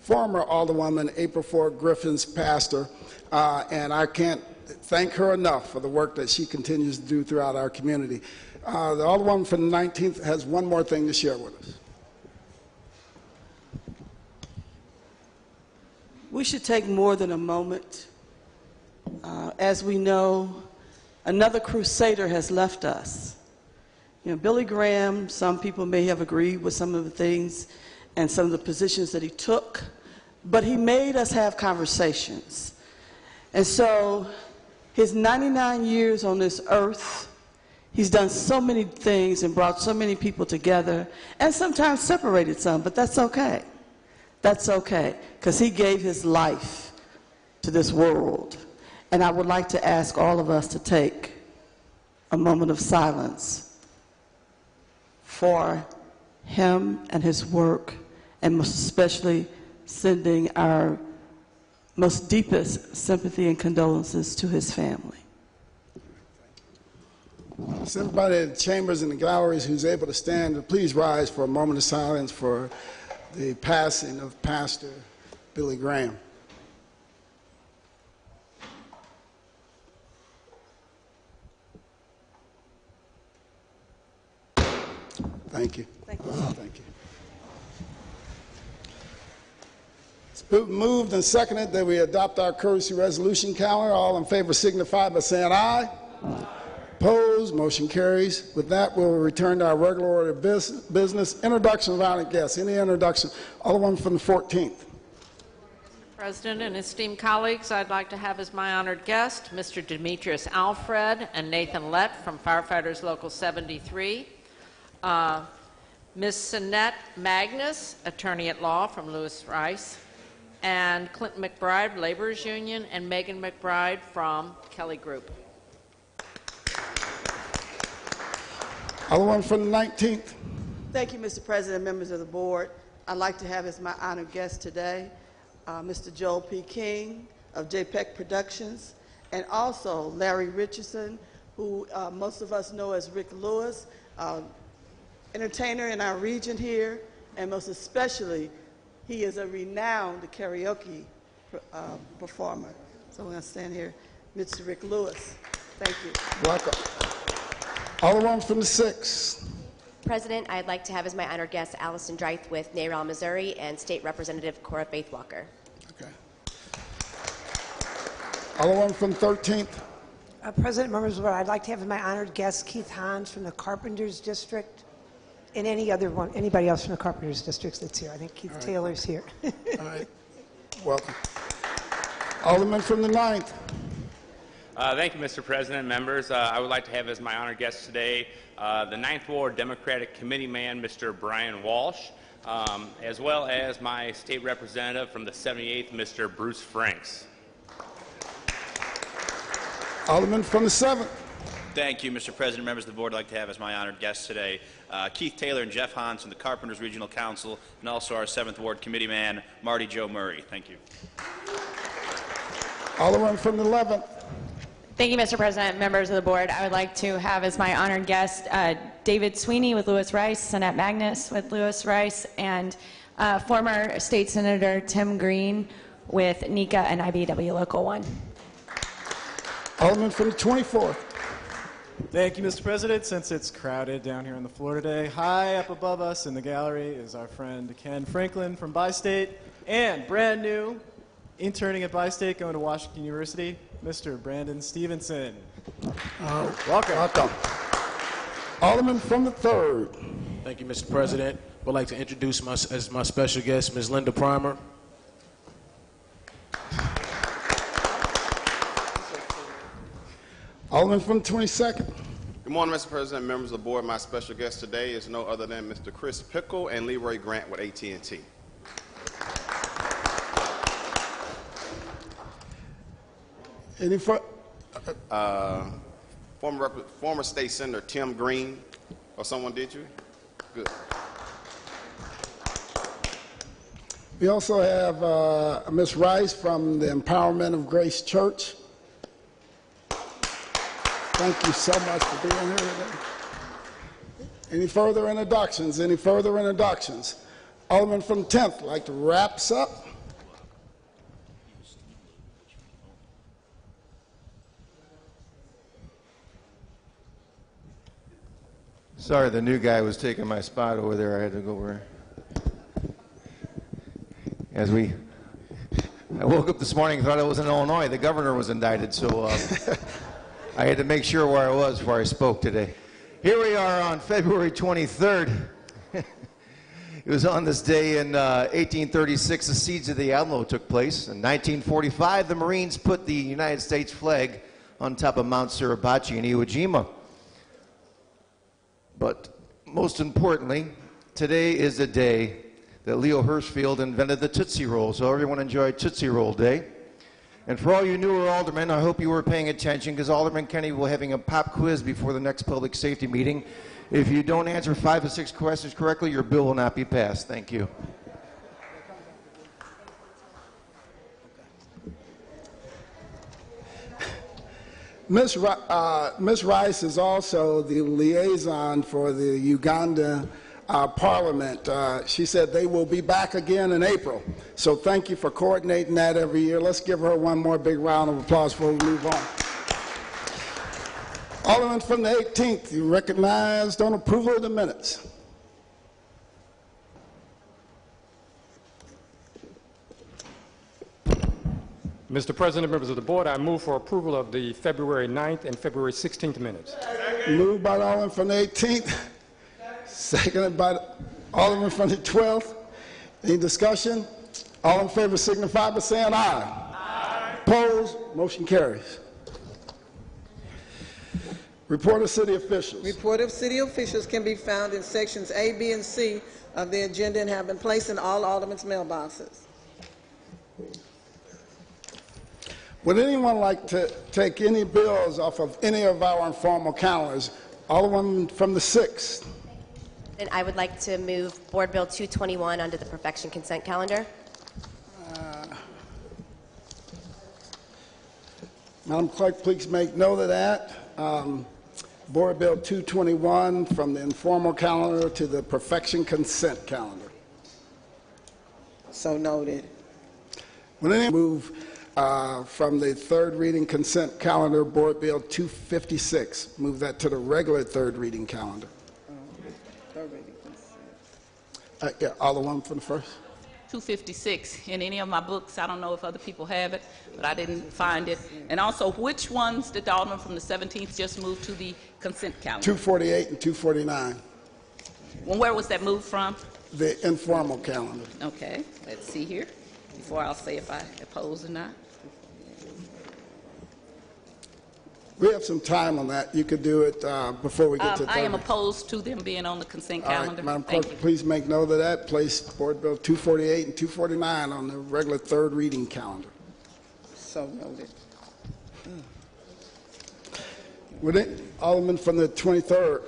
former Alderwoman April Ford Griffin's pastor, and I can't thank her enough for the work that she continues to do throughout our community. The Alderwoman from the 19th has one more thing to share with us. We should take more than a moment. As we know, another crusader has left us. You know, Billy Graham, some people may have agreed with some of the things and some of the positions that he took, but he made us have conversations. And so his 99 years on this earth, he's done so many things and brought so many people together and sometimes separated some, but that's okay. That's okay, because he gave his life to this world. And I would like to ask all of us to take a moment of silence for him and his work, and most especially sending our most deepest sympathy and condolences to his family. So everybody in the chambers and the galleries who's able to stand, please rise for a moment of silence for the passing of Pastor Billy Graham. Thank you. Thank you. Thank you. It's been moved and seconded that we adopt our courtesy resolution calendar. All in favor signify by saying aye. Aye. Opposed? Motion carries. With that, we'll return to our regular order of business. Introduction of honored guests. Any introduction? Alderman from the 14th. President and esteemed colleagues, I'd like to have as my honored guest Mr. Demetrius Alfred and Nathan Lett from Firefighters Local 73. Ms. Sinette Magnus, attorney at law from Lewis Rice, and Clinton McBride, Laborers Union, and Megan McBride from Kelly Group. Alderman from the 19th. Thank you, Mr. President, members of the board. I'd like to have as my honored guest today Mr. Joel P. King of JPEG Productions, and also Larry Richardson, who most of us know as Rick Lewis, entertainer in our region here, and most especially, he is a renowned karaoke performer. So we're going to stand here, Mr. Rick Lewis. Thank you. Welcome. Alderman from the 6th. President, I'd like to have as my honored guest Allison Dreith with NARAL, Missouri, and State Representative Cora Faith Walker. Okay. Alderman from 13th. President, members of the board, I'd like to have my honored guest Keith Hans from the Carpenters District, and anybody else from the Carpenters Districts that's here. I think Keith Taylor's here. All right. Welcome. Alderman from the 9th. Thank you, Mr. President, members. I would like to have as my honored guest today the 9th Ward Democratic Committee man, Mr. Brian Walsh, as well as my state representative from the 78th, Mr. Bruce Franks. Alderman from the 7th. Thank you, Mr. President, members of the board. I'd like to have as my honored guests today Keith Taylor and Jeff Hans from the Carpenters Regional Council, and also our 7th Ward Committee man, Marty Joe Murray. Thank you. Alderman from the 11th. Thank you, Mr. President, members of the board. I would like to have as my honored guest David Sweeney with Lewis Rice, Sinette Magnus with Lewis Rice, and former State Senator Tim Green with NECA and IBW Local 1. Alderman from the 24th. Thank you, Mr. President. Since it's crowded down here on the floor today, high up above us in the gallery is our friend Ken Franklin from Bi-State, and brand new, interning at Bi-State, going to Washington University, Mr. Brandon Stevenson. Welcome. Welcome. Alderman from the 3rd. Thank you, Mr. President. Would like to introduce as my special guest, Ms. Linda Primer. Alderman from the 22nd. Good morning, Mr. President, members of the board. My special guest today is no other than Mr. Chris Pickle and Leroy Grant with AT&T. Any former state senator Tim Green, or someone did you? Good. We also have Ms. Rice from the Empowerment of Grace Church. Thank you so much for being here today. Any further introductions? Any further introductions? Alderman from the 10th, like to wrap us up. Sorry, the new guy was taking my spot over there. I had to go over. I woke up this morning and thought I was in Illinois. The governor was indicted, so I had to make sure where I was before I spoke today. Here we are on February 23rd. It was on this day in 1836 the siege of the Alamo took place. In 1945, the Marines put the United States flag on top of Mount Suribachi in Iwo Jima. But most importantly, today is the day that Leo Hirschfield invented the Tootsie Roll. So everyone enjoy Tootsie Roll Day. And for all you newer aldermen, I hope you were paying attention because Alderman Kennedy will be having a pop quiz before the next public safety meeting. If you don't answer 5 or 6 questions correctly, your bill will not be passed. Thank you. Ms. Rice is also the liaison for the Uganda Parliament. She said they will be back again in April. So thank you for coordinating that every year. Let's give her one more big round of applause before we move on. Alderman from the 18th, you recognized on approval of the minutes. Mr. President, members of the board, I move for approval of the February 9th and February 16th minutes. Moved by the Alderman from the 18th, seconded by the Alderman from the 12th. Any discussion? All in favor signify by saying aye. Aye. Opposed? Motion carries. Report of city officials. Report of city officials can be found in sections A, B, and C of the agenda and have been placed in all aldermen's mailboxes. Would anyone like to take any bills off of any of our informal calendars? Alderman from the 6th. And I would like to move Board Bill 221 under the perfection consent calendar. Madam Clerk, please make note of that. Board Bill 221 from the informal calendar to the perfection consent calendar. So noted. Would anyone move from the third reading consent calendar, Board Bill 256, move that to the regular third reading calendar? Third reading consent. Yeah, Alderman from the first. 256 in any of my books. I don't know if other people have it, but I didn't find it. And also, which ones did the Alderman from the 17th just move to the consent calendar? 248 and 249. Well, where was that moved from? The informal calendar. Okay, let's see here before I'll say if I oppose or not. We have some time on that. You could do it before we get to the I am opposed to them being on the consent calendar. All right, Madam Clerk, please make note of that. Place Board Bill 248 and 249 on the regular third reading calendar. So noted. Would it, Alderman from the 23rd?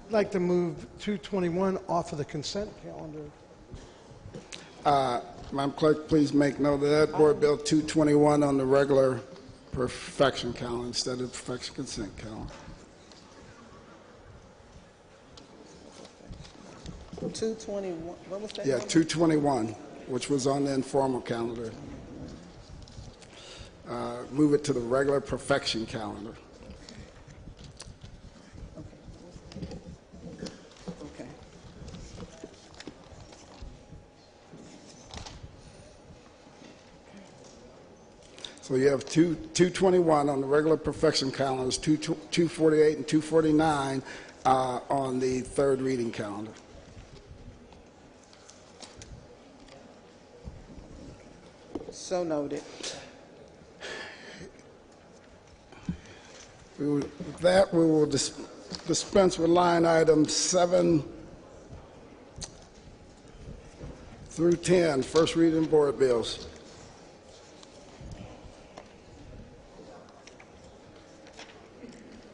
I'd like to move 221 off of the consent calendar. Madam Clerk, please make note of that. Board Bill 221 on the regular perfection calendar instead of the perfection consent calendar. 221. What was that? Yeah, 221, which was on the informal calendar. Move it to the regular perfection calendar. Okay. So you have 221 on the regular perfection calendars, 248 and 249 on the third reading calendar. So noted. With that, we will dispense with line items 7 through 10, first reading board bills.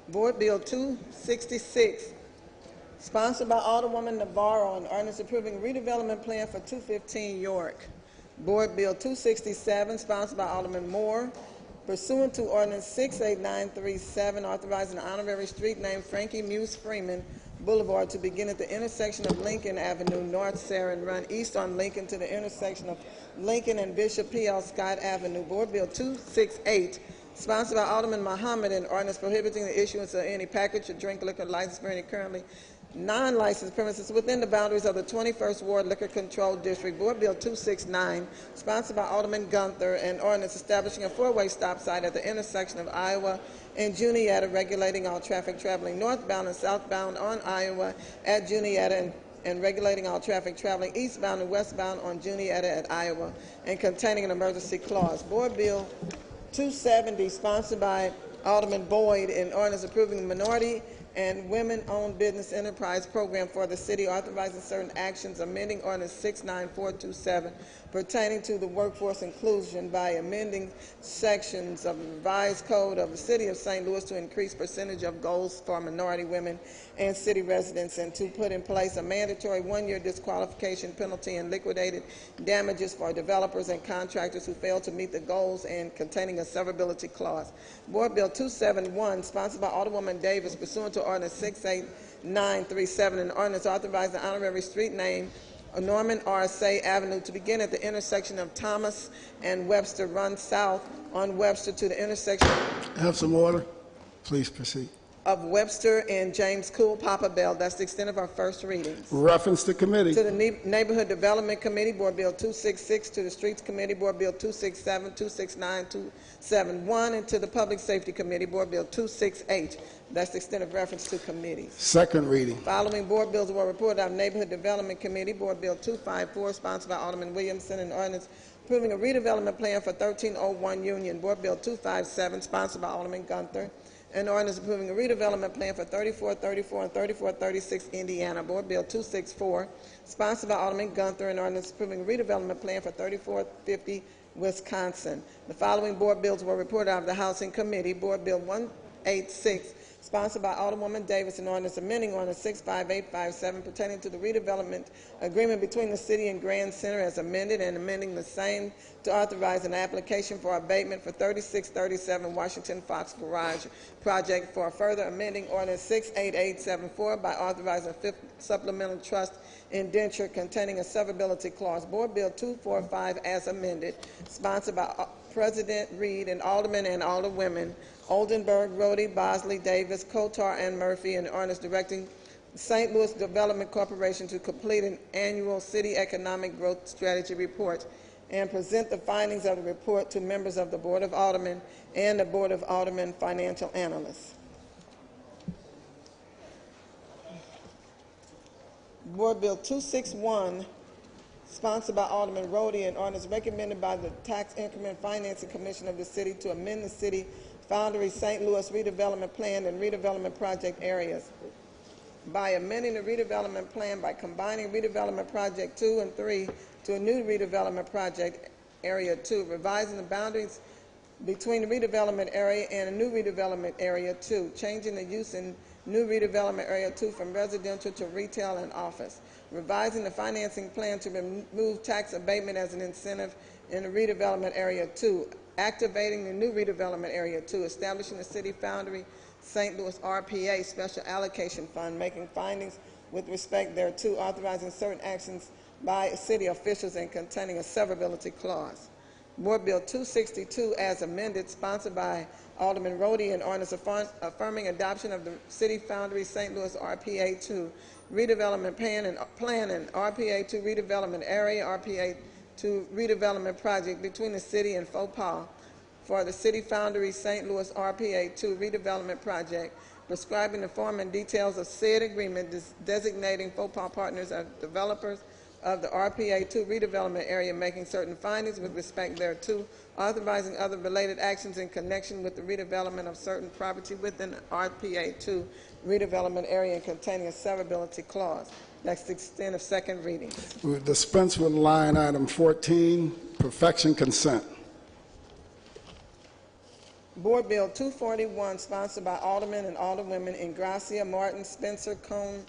Board Bill 266, sponsored by Alderwoman Navarro, an ordinance approving redevelopment plan for 215 York. Board Bill 267, sponsored by Alderman Moore, pursuant to Ordinance 68937, authorizing an honorary street named Frankie Muse Freeman Boulevard to begin at the intersection of Lincoln Avenue North, Sarah, and run east on Lincoln to the intersection of Lincoln and Bishop P.L. Scott Avenue. Board Bill 268, Sponsored by Alderman Muhammad, an ordinance prohibiting the issuance of any package or drink liquor license for any currently non-licensed premises within the boundaries of the 21st Ward Liquor Control District. Board Bill 269, sponsored by Alderman Gunther, an ordinance establishing a four-way stop sign at the intersection of Iowa and Juniata, regulating all traffic traveling northbound and southbound on Iowa at Juniata, and regulating all traffic traveling eastbound and westbound on Juniata at Iowa, and containing an emergency clause. Board Bill 270, sponsored by Alderman Boyd, an ordinance approving the minority and women-owned business enterprise program for the city, authorizing certain actions, amending ordinance 69427 pertaining to the workforce inclusion by amending sections of the revised code of the city of St. Louis to increase percentage of goals for minority women and city residents, and to put in place a mandatory one-year disqualification penalty and liquidated damages for developers and contractors who fail to meet the goals, and containing a severability clause. Board Bill 271, sponsored by Alderwoman Davis, pursuant to Ordinance 68937, an ordinance authorizing the honorary street name Norman R. Say Avenue to begin at the intersection of Thomas and Webster, run south on Webster to the intersection Have some order. Please proceed. of Webster and James Cool Papa Bell. That's the extent of our first readings. Reference to committee. To the Neighborhood Development Committee, Board Bill 266. To the Streets Committee, Board Bill 267, 269, 271. And to the Public Safety Committee, Board Bill 268. That's the extent of reference to committees. Second reading. Following board bills were reported out of Neighborhood Development Committee, Board Bill 254, sponsored by Alderman Williamson, an ordinance approving a redevelopment plan for 1301 Union. Board Bill 257, sponsored by Alderman Gunther, an ordinance approving a redevelopment plan for 3434 and 3436 Indiana. Board Bill 264, sponsored by Alderman Gunther, an ordinance approving a redevelopment plan for 3450 Wisconsin. The following board bills were reported out of the Housing Committee. Board Bill 186, sponsored by Alderwoman Davis, an ordinance amending Ordinance 65857 pertaining to the redevelopment agreement between the city and Grand Center as amended, and amending the same to authorize an application for abatement for 3637 Washington Fox Garage project, for further amending Ordinance 68874 by authorizing a fifth supplemental trust indenture containing a severability clause. Board Bill 245 as amended, sponsored by President Reed and Aldermen and Alderwomen Oldenburg, Rhodey, Bosley, Davis, Kotar, and Murphy, and ordinance directing St. Louis Development Corporation to complete an annual city economic growth strategy report and present the findings of the report to members of the Board of Aldermen and the Board of Aldermen financial analysts. Board Bill 261, sponsored by Alderman Rhodey, and ordinance recommended by the Tax Increment Financing Commission of the city to amend the city Foundry St. Louis redevelopment plan and redevelopment project areas by amending the redevelopment plan by combining redevelopment project 2 and 3 to a new redevelopment project area 2, revising the boundaries between the redevelopment area and a new redevelopment area 2, changing the use in new redevelopment area 2 from residential to retail and office, revising the financing plan to remove tax abatement as an incentive in the redevelopment area 2, activating the new redevelopment area 2, establishing the City Foundry St. Louis RPA Special Allocation Fund, making findings with respect thereto, authorizing certain actions by city officials, and containing a severability clause. Board Bill 262 as amended, sponsored by Alderman Rhodey, and ordinance affirming adoption of the City Foundry St. Louis RPA 2 redevelopment plan and RPA 2 redevelopment area, RPA 2 redevelopment project between the city and Faux Pas for the City Foundry St. Louis RPA 2 redevelopment project, prescribing the form and details of said agreement, designating Faux Pas partners as developers of the RPA 2 redevelopment area, making certain findings with respect thereto, authorizing other related actions in connection with the redevelopment of certain property within the RPA 2 redevelopment area, and containing a severability clause. That's the extent of second reading. We dispense with line item 14, perfection consent. Board Bill 241, sponsored by Aldermen and Alderwomen Ingracia, Martin, Spencer, Cone,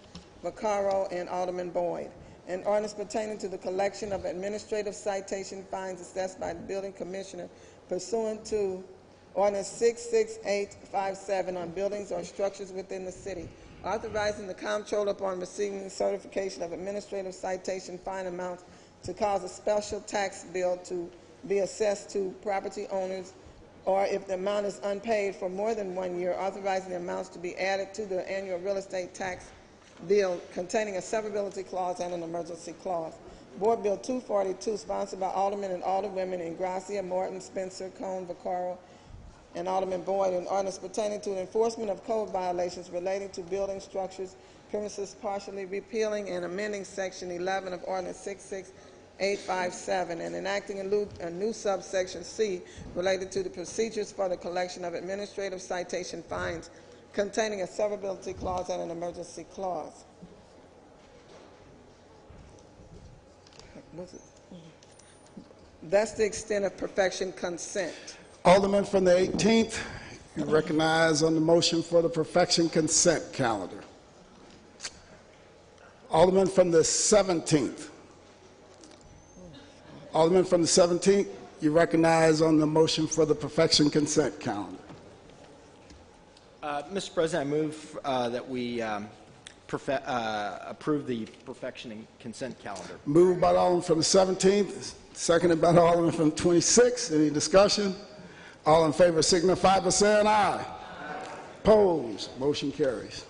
Vaccaro, and Alderman Boyd. An ordinance pertaining to the collection of administrative citation fines assessed by the building commissioner pursuant to Ordinance 66857 on buildings or structures within the city, authorizing the comptroller upon receiving certification of administrative citation fine amounts to cause a special tax bill to be assessed to property owners or if the amount is unpaid for more than 1 year, authorizing the amounts to be added to the annual real estate tax bill containing a severability clause and an emergency clause. Board Bill 242, sponsored by Aldermen and Alderwomen Ingracia, Morton, Spencer, Cone, Vaccaro, and Alderman Boyd, an ordinance pertaining to the enforcement of code violations relating to building structures, premises, partially repealing and amending Section 11 of Ordinance 66857 and enacting a new subsection C related to the procedures for the collection of administrative citation fines containing a severability clause and an emergency clause. That's the extent of perfection consent. Alderman from the 18th, you recognize on the motion for the perfection consent calendar. Alderman from the 17th. Alderman from the 17th, you recognize on the motion for the perfection consent calendar. Mr. President, I move that we approve the perfection and consent calendar. Moved by the Alderman from the 17th, seconded by the Alderman from the 26th. Any discussion? All in favor signify by saying aye. Opposed? Motion carries.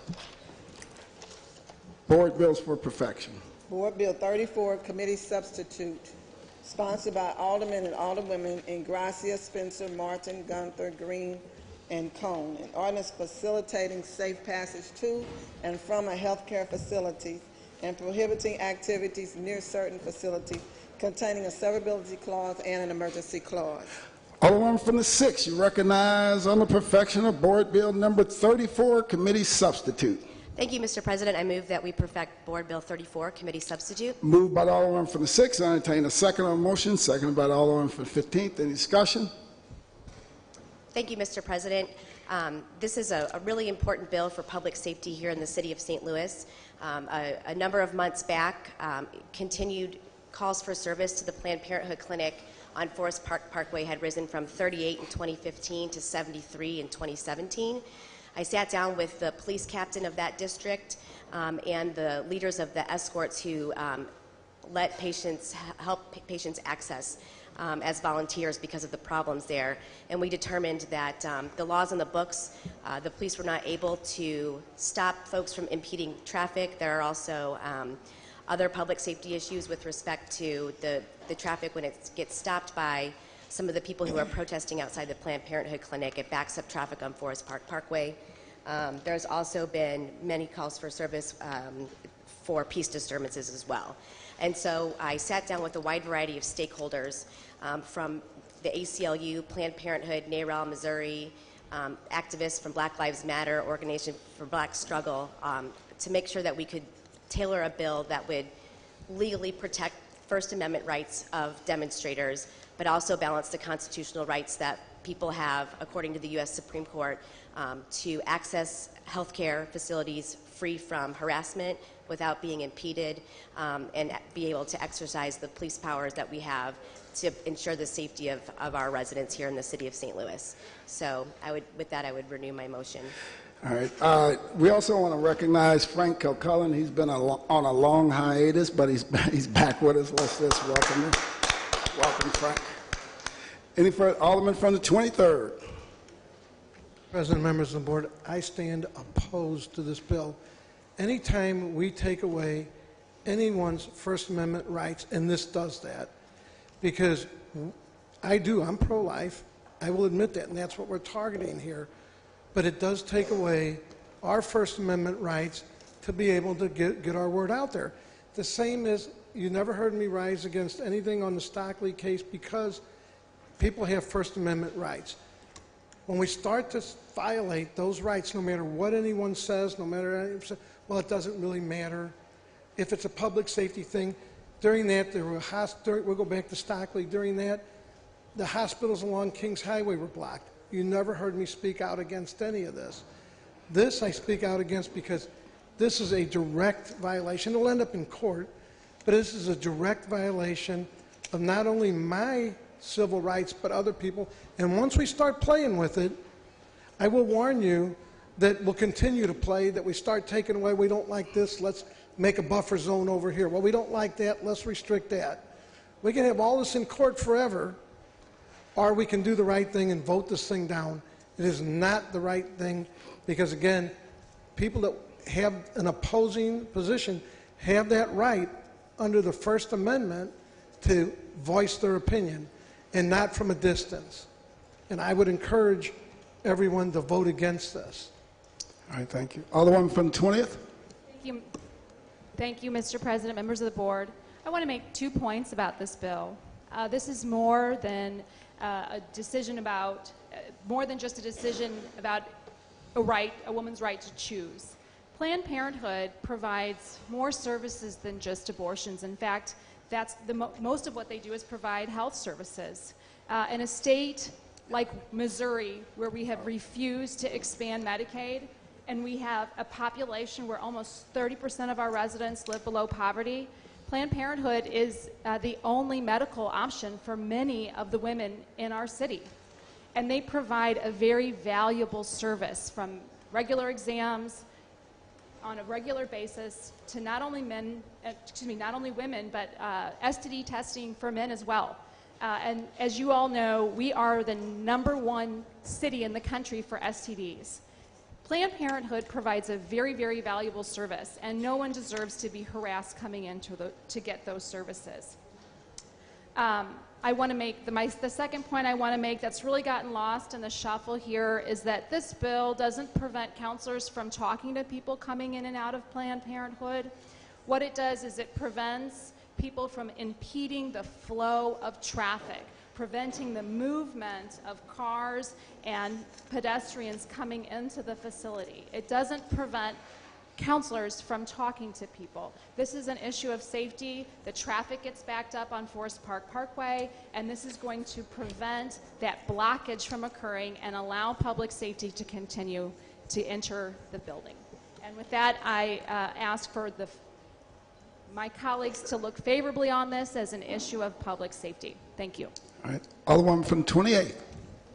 Board bills for perfection. Board Bill 34, Committee Substitute, sponsored by Aldermen and Alderwomen Ingracia, Spencer, Martin, Gunther, Green, and Cone. An ordinance facilitating safe passage to and from a healthcare facility and prohibiting activities near certain facilities containing a severability clause and an emergency clause. Alderman from the 6th, you recognize on the perfection of Board Bill number 34, Committee Substitute. Thank you, Mr. President. I move that we perfect Board Bill 34, Committee Substitute. Moved by the Alderman from the 6th. I entertain a second on the motion, seconded by the Alderman from the 15th. Any discussion? Thank you, Mr. President. This is a really important bill for public safety here in the city of St. Louis. A number of months back, continued calls for service to the Planned Parenthood Clinic on Forest Park Parkway had risen from 38 in 2015 to 73 in 2017. I sat down with the police captain of that district and the leaders of the escorts who let patients help patients access as volunteers because of the problems there. And we determined that the laws on the books, the police were not able to stop folks from impeding traffic. There are also other public safety issues with respect to the traffic when it gets stopped by some of the people who are protesting outside the Planned Parenthood Clinic. It backs up traffic on Forest Park Parkway. There's also been many calls for service for peace disturbances as well. And so I sat down with a wide variety of stakeholders from the ACLU, Planned Parenthood, NARAL, Missouri, activists from Black Lives Matter, Organization for Black Struggle, to make sure that we could tailor a bill that would legally protect First Amendment rights of demonstrators, but also balance the constitutional rights that people have, according to the U.S. Supreme Court, to access healthcare facilities free from harassment without being impeded, and be able to exercise the police powers that we have to ensure the safety of our residents here in the city of St. Louis. So with that, I would renew my motion. All right. We also want to recognize Frank Kilcullen. He's been on a long hiatus, but he's back with us. Let's just welcome him. Welcome, Frank. Any further? Alderman from the 23rd. President, members of the board, I stand opposed to this bill. Anytime we take away anyone's First Amendment rights, and this does that, because I'm pro-life, I will admit that, and that's what we're targeting here, but it does take away our First Amendment rights to be able to get our word out there. The same as, you never heard me rise against anything on the Stockley case because people have First Amendment rights. When we start to violate those rights, no matter what anyone says, no matter, well, it doesn't really matter. If it's a public safety thing, during that, we'll go back to Stockley, during that, the hospitals along Kings Highway were blocked. You never heard me speak out against any of this. This I speak out against because this is a direct violation. It'll end up in court, but this is a direct violation of not only my civil rights, but other people. And once we start playing with it, I will warn you that we'll continue to play, that we start taking away, we don't like this, let's make a buffer zone over here. Well, we don't like that, let's restrict that. We can have all this in court forever, or we can do the right thing and vote this thing down. It is not the right thing because, again, people that have an opposing position have that right under the First Amendment to voice their opinion and not from a distance. And I would encourage everyone to vote against this. All right, thank you. Alderwoman from the 20th. Thank you, Mr. President, members of the board. I want to make 2 points about this bill. This is more than a decision about, more than just a decision about a woman's right to choose. Planned Parenthood provides more services than just abortions. In fact, that's most of what they do is provide health services. In a state like Missouri, where we have refused to expand Medicaid, and we have a population where almost 30% of our residents live below poverty, Planned Parenthood is the only medical option for many of the women in our city. And they provide a very valuable service, from regular exams on a regular basis to not only women, but STD testing for men as well. And as you all know, we are the #1 city in the country for STDs. Planned Parenthood provides a very, very valuable service, and no one deserves to be harassed coming in to get those services. I want to make, the second point I want to make that's really gotten lost in the shuffle here is that this bill doesn't prevent counselors from talking to people coming in and out of Planned Parenthood. What it does is it prevents people from impeding the flow of traffic, preventing the movement of cars and pedestrians coming into the facility. It doesn't prevent counselors from talking to people. This is an issue of safety. The traffic gets backed up on Forest Park Parkway, and this is going to prevent that blockage from occurring and allow public safety to continue to enter the building. And with that, I ask for my colleagues to look favorably on this as an issue of public safety. Thank you. All right. Alderwoman from 28th.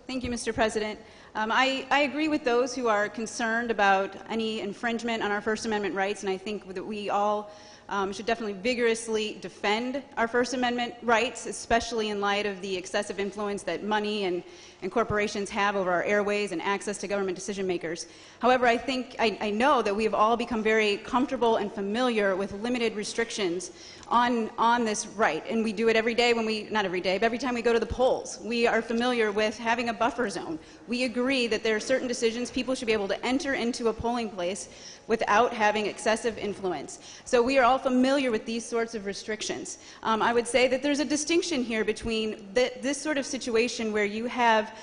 Thank you, Mr. President. I agree with those who are concerned about any infringement on our First Amendment rights, and I think that we all should definitely vigorously defend our First Amendment rights, especially in light of the excessive influence that money and corporations have over our airways and access to government decision makers. However, I know that we have all become very comfortable and familiar with limited restrictions on this right, and we do it every day not every day, but every time we go to the polls. We are familiar with having a buffer zone. We agree that there are certain decisions people should be able to enter into a polling place without having excessive influence. So we are all familiar with these sorts of restrictions. I would say that there's a distinction here between this sort of situation where you have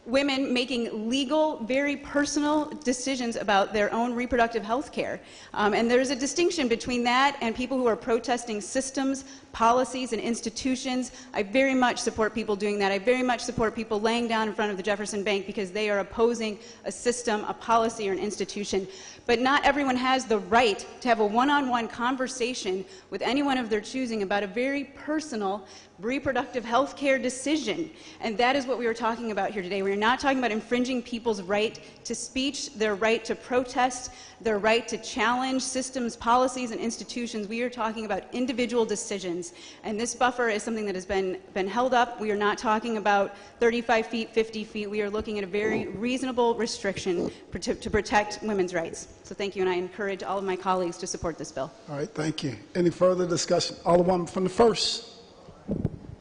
women making legal, very personal decisions about their own reproductive health care. And there's a distinction between that and people who are protesting systems, policies, and institutions. I very much support people doing that. I very much support people laying down in front of the Jefferson Bank because they are opposing a system, a policy, or an institution. But not everyone has the right to have a one-on-one conversation with anyone of their choosing about a very personal reproductive health care decision. And that is what we are talking about here today. We are not talking about infringing people's right to speech, their right to protest, their right to challenge systems, policies, and institutions. We are talking about individual decisions. And this buffer is something that has been held up. We are not talking about 35 feet, 50 feet. We are looking at a very reasonable restriction to protect women's rights. So thank you, and I encourage all of my colleagues to support this bill. All right, thank you. Any further discussion? Alderwoman from the 1st.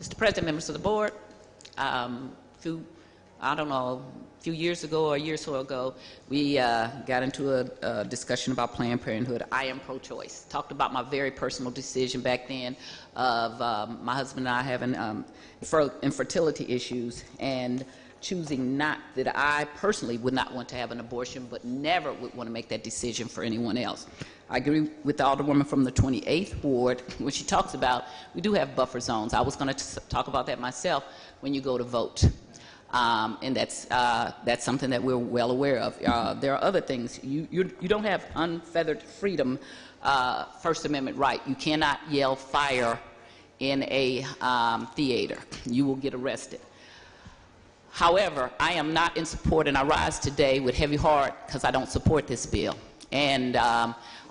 Mr. President, members of the board, a few years ago or a year or so ago, we got into a discussion about Planned Parenthood. I am pro-choice. Talked about my very personal decision back then of my husband and I having infertility issues and choosing not, that I personally would not want to have an abortion, but never would want to make that decision for anyone else. I agree with the Alderwoman from the 28th Ward when she talks about we do have buffer zones. I was going to talk about that myself when you go to vote. And that's something that we're well aware of. There are other things. You don't have unfettered freedom, First Amendment right. You cannot yell fire in a theater. You will get arrested. However, I am not in support, and I rise today with heavy heart because I don't support this bill. And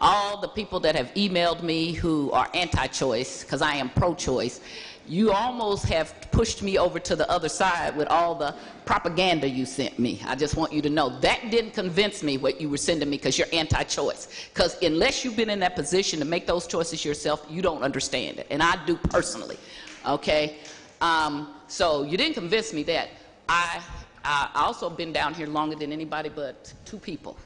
all the people that have emailed me who are anti-choice, because I am pro-choice, You almost have pushed me over to the other side with all the propaganda you sent me. I just want you to know that didn't convince me what you were sending me, because you're anti-choice. Because unless you've been in that position to make those choices yourself, you don't understand it. And I do personally. Okay? So you didn't convince me that. I also been down here longer than anybody but 2 people,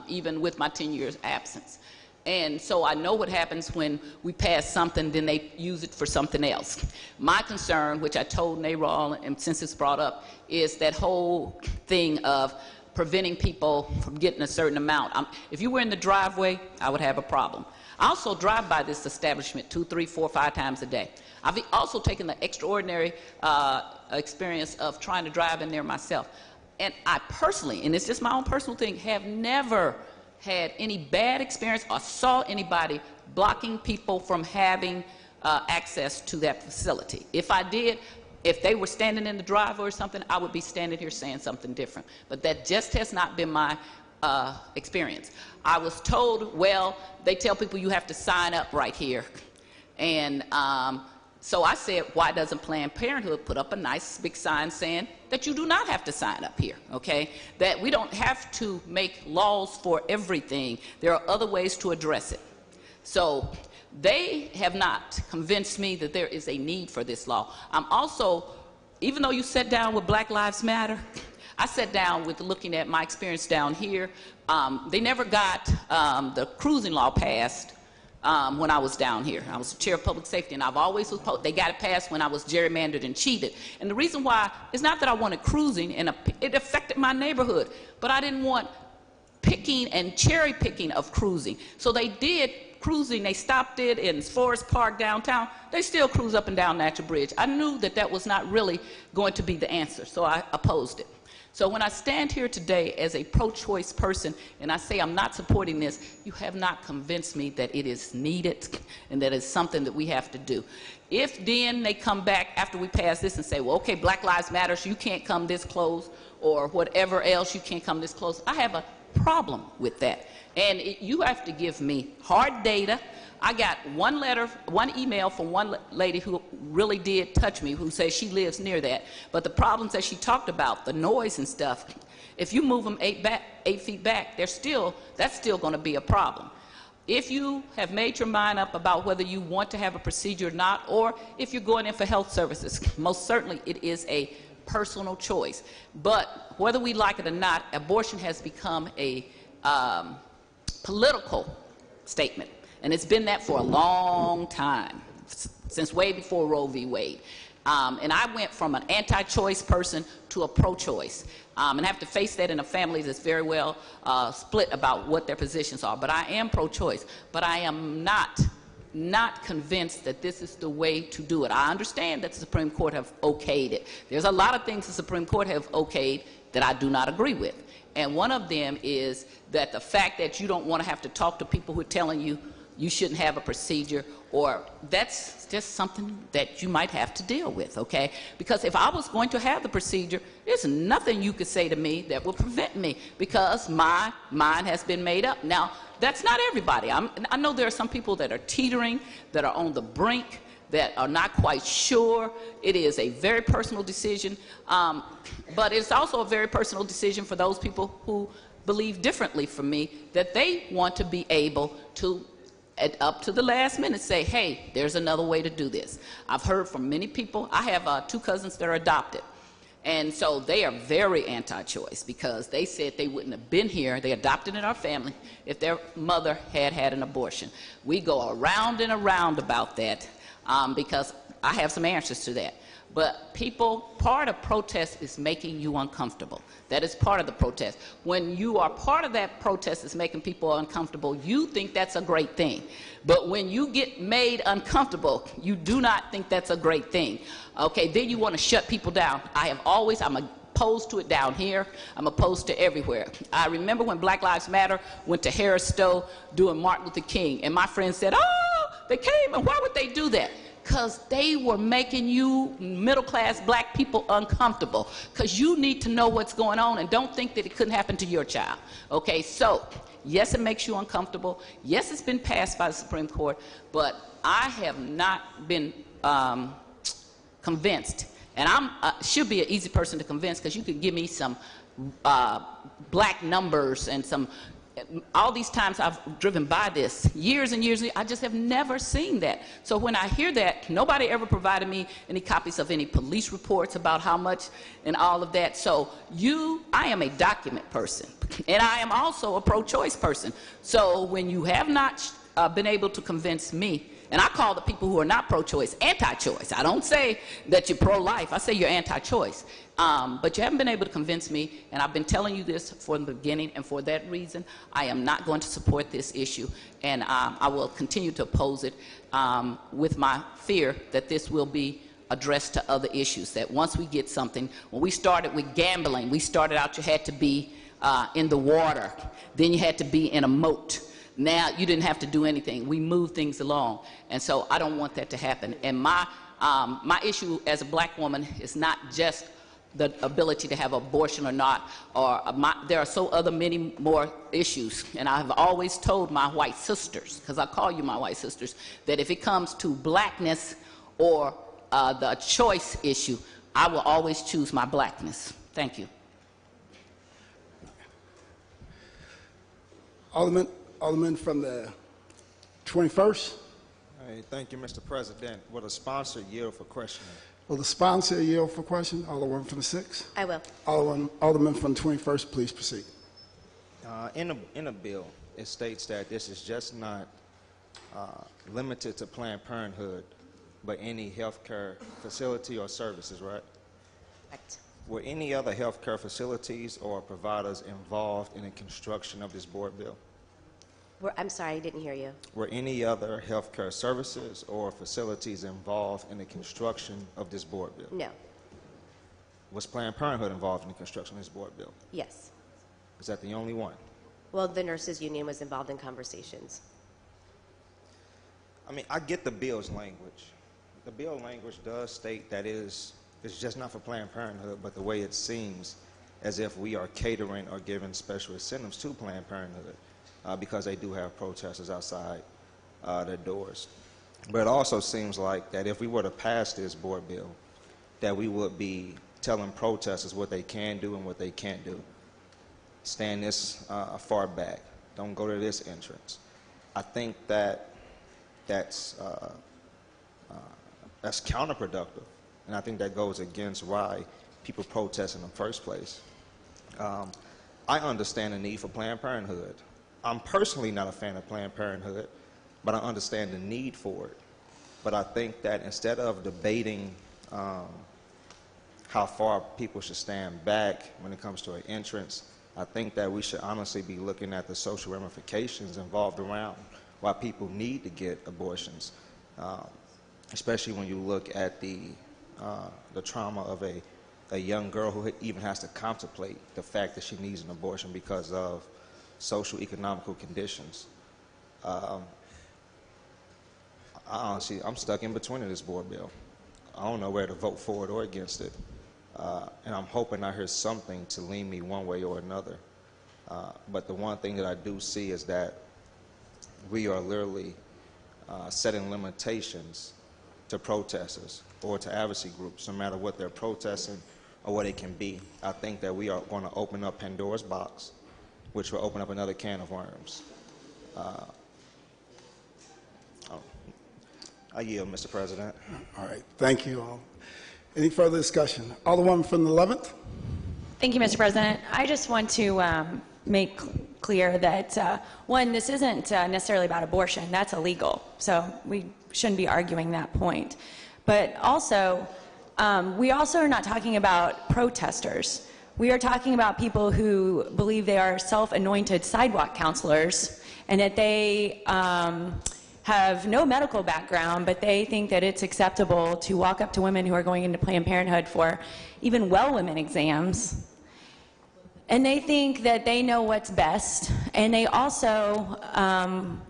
even with my 10 years absence. And so I know what happens when we pass something, then they use it for something else. My concern, which I told NARAL, and since it's brought up, is that whole thing of preventing people from getting a certain amount. If you were in the driveway, I would have a problem. I also drive by this establishment 2, 3, 4, 5 times a day. I've also taken the extraordinary experience of trying to drive in there myself. And I personally, and it's just my own personal thing, have never had any bad experience or saw anybody blocking people from having access to that facility. If I did, if they were standing in the driveway or something, I would be standing here saying something different. But that just has not been my experience. I was told, well, they tell people you have to sign up right here. And so I said, why doesn't Planned Parenthood put up a nice big sign saying that you do not have to sign up here, okay? That we don't have to make laws for everything. There are other ways to address it. So they have not convinced me that there is a need for this law. I'm also, even though you sat down with Black Lives Matter, I sat down with looking at my experience down here. They never got the cruising law passed when I was down here. I was the chair of public safety, and I've always opposed. They got it passed when I was gerrymandered and cheated. And the reason why is not that I wanted cruising, and it affected my neighborhood, but I didn't want picking and cherry picking of cruising. So they did cruising. They stopped it in Forest Park downtown. They still cruise up and down Natural Bridge. I knew that that was not really going to be the answer, so I opposed it. So when I stand here today as a pro-choice person and I say I'm not supporting this, you have not convinced me that it is needed and that it's something that we have to do. If then they come back after we pass this and say, well, okay, Black Lives Matter, so you can't come this close, or whatever else, you can't come this close, I have a problem with that. And you have to give me hard data. I got one email from one lady who really did touch me, who says she lives near that. But the problems that she talked about, the noise and stuff, if you move them 8 feet back, that's still going to be a problem. If you have made your mind up about whether you want to have a procedure or not, or if you're going in for health services, most certainly it is a personal choice. But whether we like it or not, abortion has become a political statement. And it's been that for a long time, since way before Roe v. Wade. And I went from an anti-choice person to a pro-choice. And I have to face that in a family that's very well split about what their positions are. But I am pro-choice. But I am not convinced that this is the way to do it. I understand that the Supreme Court have okayed it. There's a lot of things the Supreme Court have okayed that I do not agree with. And one of them is that the fact that you don't want to have to talk to people who are telling you you shouldn't have a procedure, or that's just something that you might have to deal with, okay? Because if I was going to have the procedure, there's nothing you could say to me that will prevent me, because my mind has been made up. Now, that's not everybody. I know there are some people that are teetering, that are on the brink, that are not quite sure. It is a very personal decision, but it's also a very personal decision for those people who believe differently from me, that they want to be able to up to the last minute say, hey, there's another way to do this. I've heard from many people. I have 2 cousins that are adopted. And so they are very anti-choice, because they said they wouldn't have been here, they adopted in our family, if their mother had had an abortion. We go around and around about that because I have some answers to that. But people, part of protest is making you uncomfortable. That is part of the protest. When you are part of that protest is making people uncomfortable, you think that's a great thing. But when you get made uncomfortable, you do not think that's a great thing. Okay, then you want to shut people down. I'm opposed to it down here. I'm opposed to everywhere. I remember when Black Lives Matter went to Harris Stowe doing Martin Luther King, and my friend said, oh, they came, and why would they do that? Because they were making you middle-class black people uncomfortable, because you need to know what's going on and don't think that it couldn't happen to your child. Okay, so yes, it makes you uncomfortable. Yes, it's been passed by the Supreme Court, but I have not been convinced. And I should be an easy person to convince because you could give me some black numbers and some, all these times I've driven by this, years and years, I just have never seen that. So when I hear that, nobody ever provided me any copies of any police reports about how much and all of that. So I am a document person, and I am also a pro-choice person. So when you have not been able to convince me, and I call the people who are not pro-choice anti-choice. I don't say that you're pro-life. I say you're anti-choice. But you haven't been able to convince me, and I've been telling you this from the beginning, and for that reason, I am not going to support this issue, and I will continue to oppose it with my fear that this will be addressed to other issues, that once we get something, when we started with gambling, we started out you had to be in the water, then you had to be in a moat. Now you didn't have to do anything. We moved things along, and so I don't want that to happen. And my issue as a black woman is not just the ability to have abortion or not, or there are many more issues. And I have always told my white sisters, because I call you my white sisters, that if it comes to blackness or the choice issue, I will always choose my blackness. Thank you. Alderman from the 21st. Hey, thank you, Mr. President. Will the sponsor yield for questioning? Will the sponsor yield for question? Alderman from the 6th. I will. Alderman from the 21st, please proceed. In a bill, it states that this is just not limited to Planned Parenthood, but any healthcare facility or services, right? Correct. Were any other healthcare facilities or providers involved in the construction of this board bill? I'm sorry, I didn't hear you. Were any other healthcare services or facilities involved in the construction of this board bill? No. Was Planned Parenthood involved in the construction of this board bill? Yes. Is that the only one? Well, the nurses union was involved in conversations. I mean, I get the bill's language. The bill language does state that it's just not for Planned Parenthood, but the way it seems as if we are catering or giving special incentives to Planned Parenthood because they do have protesters outside their doors. But it also seems like that if we were to pass this board bill, that we would be telling protesters what they can do and what they can't do. Stand this far back. Don't go to this entrance. I think that that's counterproductive, and I think that goes against why people protest in the first place. I understand the need for Planned Parenthood. I'm personally not a fan of Planned Parenthood, but I understand the need for it. But I think that instead of debating how far people should stand back when it comes to an entrance, I think that we should honestly be looking at the social ramifications involved around why people need to get abortions, especially when you look at the trauma of a young girl who even has to contemplate the fact that she needs an abortion because of social economical conditions. Honestly, I'm stuck in between of this board bill. I don't know where to vote for it or against it. And I'm hoping I hear something to lean me one way or another. But the one thing that I do see is that we are literally setting limitations to protesters or to advocacy groups, no matter what they're protesting or what it can be. I think that we are going to open up Pandora's box, which will open up another can of worms. I yield, Mr. President. All right, thank you all. Any further discussion? Alderwoman from the 11th. Thank you, Mr. President. I just want to make clear that, one, this isn't necessarily about abortion. That's illegal. So we shouldn't be arguing that point. But also, we also are not talking about protesters. We are talking about people who believe they are self-anointed sidewalk counselors and that they have no medical background, but they think that it's acceptable to walk up to women who are going into Planned Parenthood for even well women exams. And they think that they know what's best. And they also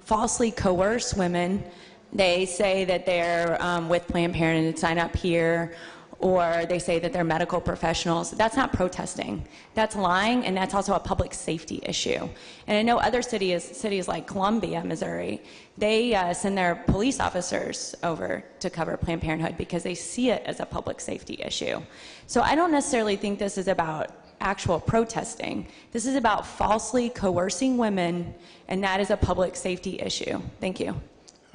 falsely coerce women. They say that they're with Planned Parenthood, sign up here, or they say that they're medical professionals. That's not protesting. That's lying, and that's also a public safety issue. And I know other cities like Columbia, Missouri, they send their police officers over to cover Planned Parenthood because they see it as a public safety issue. So I don't necessarily think this is about actual protesting. This is about falsely coercing women, and that is a public safety issue. Thank you.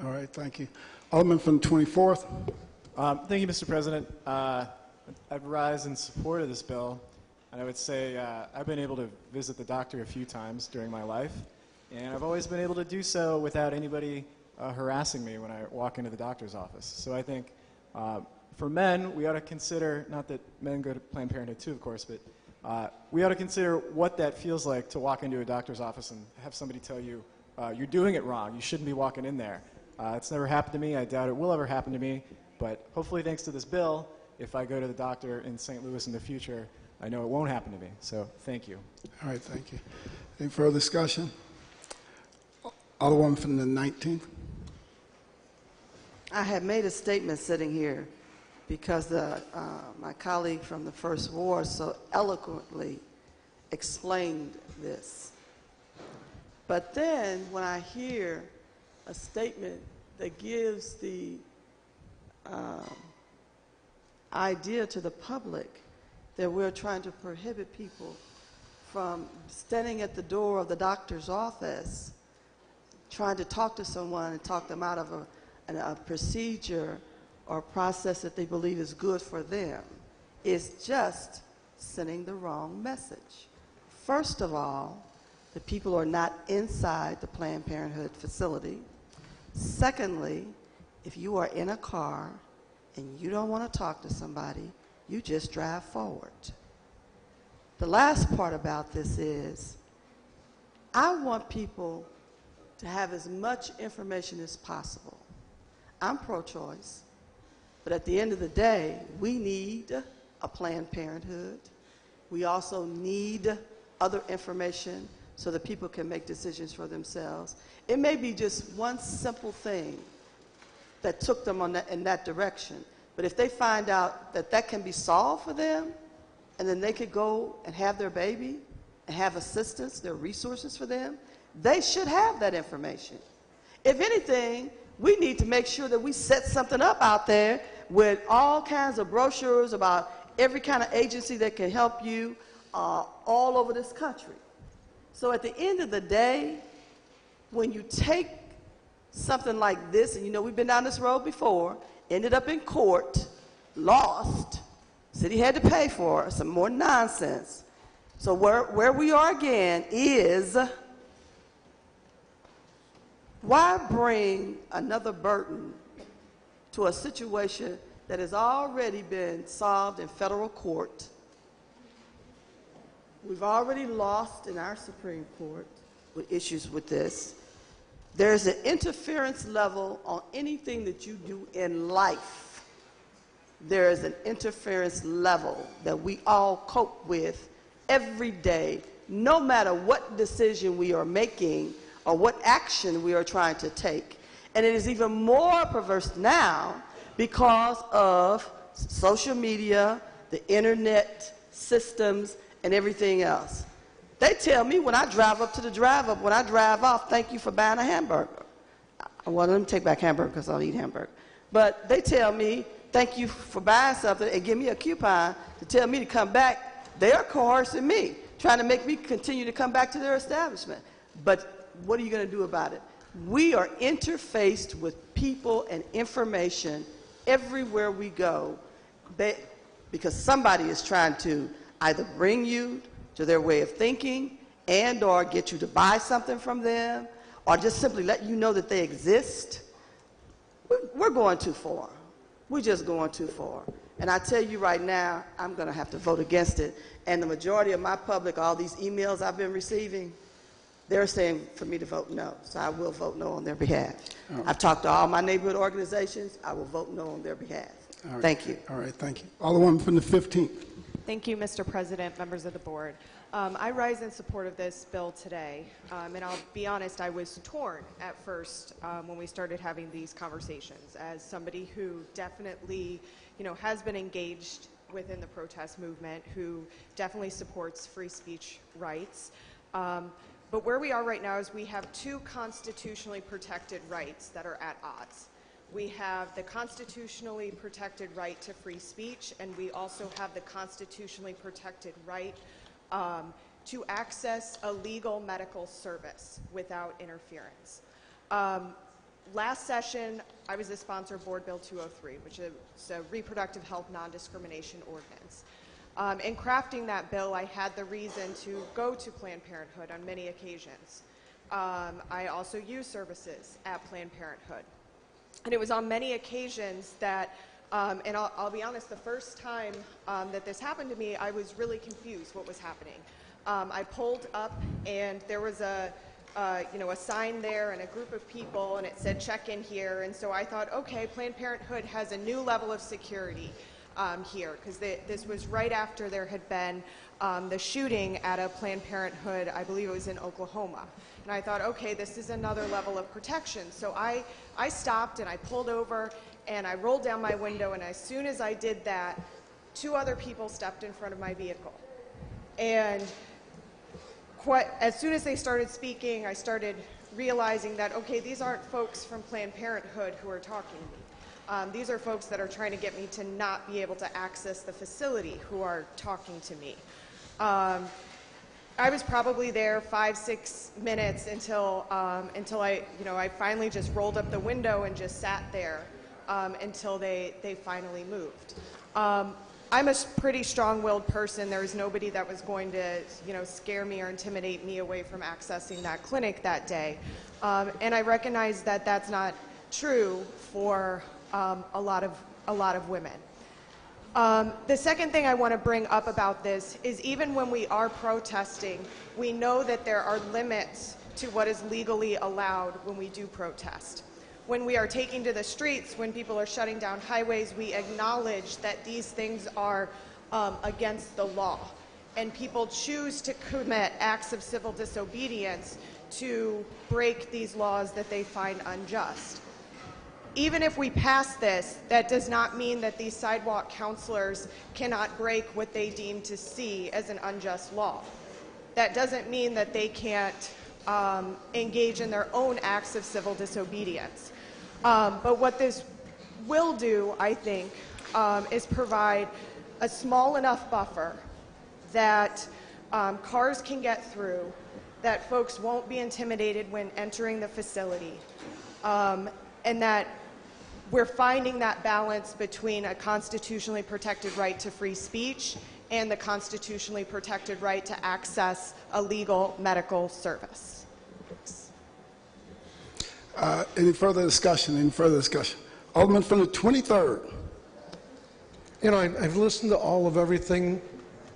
All right, thank you. Alderman from the 24th. Thank you, Mr. President. I'd rise in support of this bill, and I would say I've been able to visit the doctor a few times during my life, and I've always been able to do so without anybody harassing me when I walk into the doctor's office. So I think for men, we ought to consider, not that men go to Planned Parenthood too, of course, but we ought to consider what that feels like to walk into a doctor's office and have somebody tell you, you're doing it wrong, you shouldn't be walking in there. It's never happened to me. I doubt it will ever happen to me. But hopefully, thanks to this bill, if I go to the doctor in St. Louis in the future, I know it won't happen to me. So thank you. All right, thank you. Any further discussion? Alderman from the 19th. I had made a statement sitting here because my colleague from the First Ward so eloquently explained this. But then when I hear a statement that gives the idea to the public that we're trying to prohibit people from standing at the door of the doctor's office, trying to talk to someone and talk them out of a procedure or process that they believe is good for them, is just sending the wrong message. First of all, the people are not inside the Planned Parenthood facility. Secondly, if you are in a car and you don't want to talk to somebody, you just drive forward. The last part about this is, I want people to have as much information as possible. I'm pro-choice, but at the end of the day, we need a Planned Parenthood. We also need other information so that people can make decisions for themselves. It may be just one simple thing that took them in that direction. But if they find out that that can be solved for them, and then they could go and have their baby and have assistance, there are resources for them, they should have that information. If anything, we need to make sure that we set something up out there with all kinds of brochures about every kind of agency that can help you all over this country. So at the end of the day, when you take something like this, and you know we've been down this road before, ended up in court, lost, city had to pay for some more nonsense. So where we are again is, why bring another burden to a situation that has already been solved in federal court? We've already lost in our Supreme Court with issues with this. There's an interference level on anything that you do in life. There is an interference level that we all cope with every day, no matter what decision we are making or what action we are trying to take. And it is even more perverse now because of social media, the internet systems, and everything else. They tell me when I drive up to the drive-up, when I drive off, thank you for buying a hamburger. Well, let me take back hamburger because I'll eat hamburger. But they tell me, thank you for buying something, and give me a coupon to tell me to come back. They're coercing me, trying to make me continue to come back to their establishment. But what are you going to do about it? We are interfaced with people and information everywhere we go because somebody is trying to either bring you to their way of thinking and or get you to buy something from them or just simply let you know that they exist. We're going too far. We're just going too far. And I tell you right now, I'm going to have to vote against it. And the majority of my public, all these emails I've been receiving, they're saying for me to vote no. So I will vote no on their behalf. Right. I've talked to all my neighborhood organizations. I will vote no on their behalf. Right. Thank you. All right, thank you. Alderman from the 15th. Thank you, Mr. President, members of the board. I rise in support of this bill today, and I'll be honest, I was torn at first when we started having these conversations. As somebody who definitely, has been engaged within the protest movement, who definitely supports free speech rights. But where we are right now is we have two constitutionally protected rights that are at odds. We have the constitutionally protected right to free speech, and we also have the constitutionally protected right to access a legal medical service without interference. Last session, I was the sponsor of Board Bill 203, which is a reproductive health non-discrimination ordinance. In crafting that bill, I had the reason to go to Planned Parenthood on many occasions. I also use services at Planned Parenthood. And it was on many occasions that, and I'll be honest, the first time that this happened to me, I was really confused what was happening. I pulled up and there was a sign there and a group of people, and it said check in here. And so I thought, okay, Planned Parenthood has a new level of security here, because this was right after there had been the shooting at a Planned Parenthood, I believe it was in Oklahoma. And I thought, okay, this is another level of protection. So I stopped and I pulled over and I rolled down my window, and as soon as I did that, two other people stepped in front of my vehicle. And as soon as they started speaking, I started realizing that, okay, these aren't folks from Planned Parenthood who are talking to me. These are folks that are trying to get me to not be able to access the facility who are talking to me. I was probably there 5-6 minutes until I finally just rolled up the window and just sat there until they finally moved. I'm a pretty strong-willed person. There was nobody that was going to, scare me or intimidate me away from accessing that clinic that day. And I recognize that that's not true for a lot of women. The second thing I want to bring up about this is even when we are protesting, we know that there are limits to what is legally allowed when we do protest. When we are taking to the streets, when people are shutting down highways, we acknowledge that these things are against the law. And people choose to commit acts of civil disobedience to break these laws that they find unjust. Even if we pass this, that does not mean that these sidewalk counselors cannot break what they deem to see as an unjust law. That doesn't mean that they can't engage in their own acts of civil disobedience. But what this will do, I think, is provide a small enough buffer that cars can get through, that folks won't be intimidated when entering the facility, and that we're finding that balance between a constitutionally protected right to free speech and the constitutionally protected right to access a legal medical service. Any further discussion? Any further discussion? Alderman from the 23rd. I've listened to all of everything.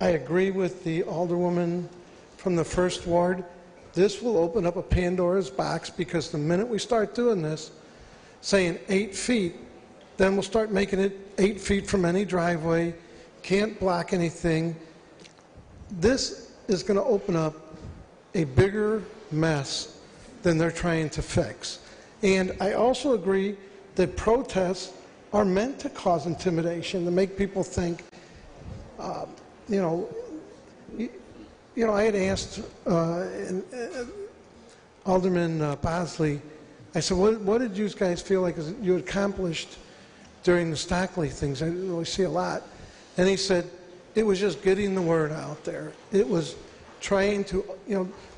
I agree with the alderwoman from the 1st Ward. This will open up a Pandora's box, because the minute we start doing this, saying 8 feet, then we'll start making it 8 feet from any driveway, can't block anything. This is going to open up a bigger mess than they're trying to fix. And I also agree that protests are meant to cause intimidation, to make people think, I had asked Alderman Bosley, I said, what did you guys feel like you accomplished during the Stockley things? I didn't really see a lot. And he said, it was just getting the word out there. It was trying to,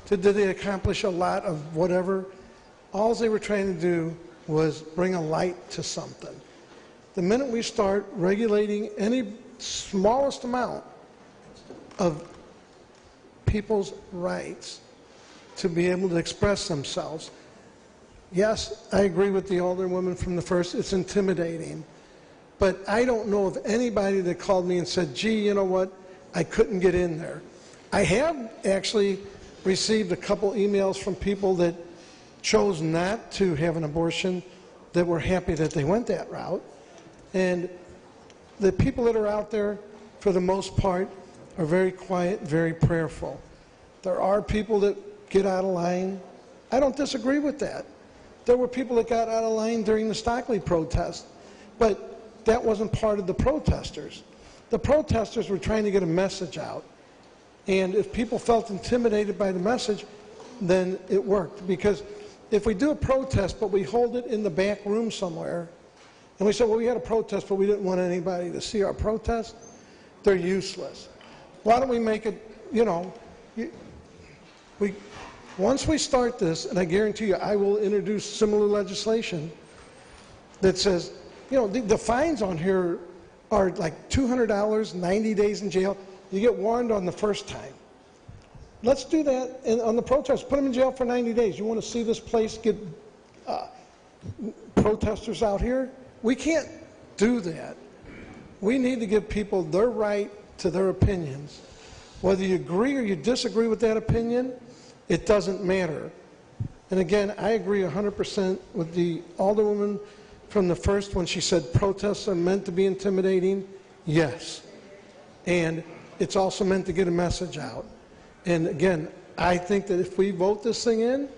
did they accomplish a lot of whatever? All they were trying to do was bring a light to something. The minute we start regulating any smallest amount of people's rights to be able to express themselves, yes, I agree with the alderwoman from the 1st, it's intimidating. But I don't know of anybody that called me and said, gee, you know what, I couldn't get in there. I have actually received a couple emails from people that chose not to have an abortion that were happy that they went that route. And the people that are out there, for the most part, are very quiet, very prayerful. There are people that get out of line. I don't disagree with that. There were people that got out of line during the Stockley protest, but that wasn't part of the protesters. The protesters were trying to get a message out, and if people felt intimidated by the message, then it worked. Because if we do a protest, but we hold it in the back room somewhere, and we say, well, we had a protest, but we didn't want anybody to see our protest, they're useless. Why don't we make it, you know, once we start this, and I guarantee you I will introduce similar legislation that says, you know, the fines on here are like $200, 90 days in jail. You get warned on the first time. Let's do that on the protest. Put them in jail for 90 days. You want to see this place get protesters out here? We can't do that. We need to give people their right to their opinions. Whether you agree or you disagree with that opinion, it doesn't matter. And again, I agree 100% with the Alderwoman from the first when she said protests are meant to be intimidating. Yes. And it's also meant to get a message out. And again, I think that if we vote this thing in,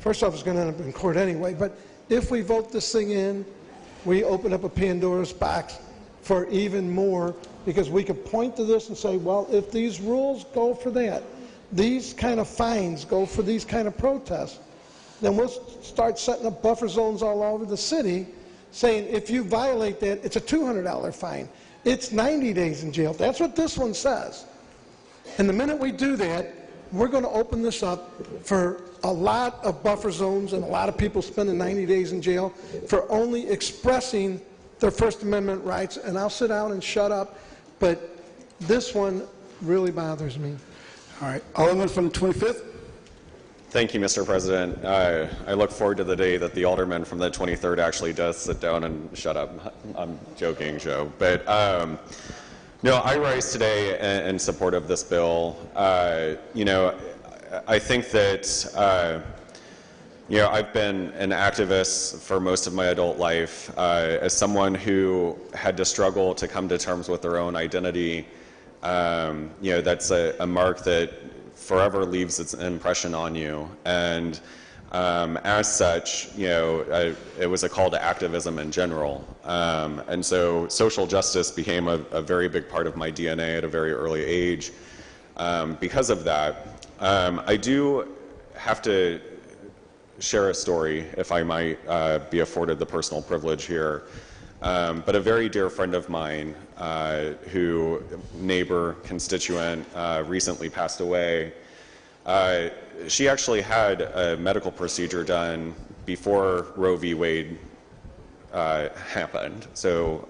first off, it's going to end up in court anyway, but if we vote this thing in, we open up a Pandora's box for even more, because we could point to this and say, well, if these rules go for that, these kind of fines go for these kind of protests, then we'll start setting up buffer zones all over the city saying if you violate that, it's a $200 fine. It's 90 days in jail. That's what this one says. And the minute we do that, we're going to open this up for a lot of buffer zones and a lot of people spending 90 days in jail for only expressing their First Amendment rights. And I'll sit down and shut up, but this one really bothers me. All right. Alderman from the 25th. Thank you, Mr. President. I look forward to the day that the alderman from the 23rd actually does sit down and shut up. I'm joking, Joe. But no, I rise today in support of this bill. You know, I think that you know, I've been an activist for most of my adult life. As someone who had to struggle to come to terms with their own identity, you know, that's a mark that forever leaves its impression on you. And as such, you know, it was a call to activism in general. And so social justice became a very big part of my DNA at a very early age. Because of that, I do have to share a story, if I might be afforded the personal privilege here. But a very dear friend of mine, who, neighbor, constituent, recently passed away. She actually had a medical procedure done before Roe v. Wade happened. So,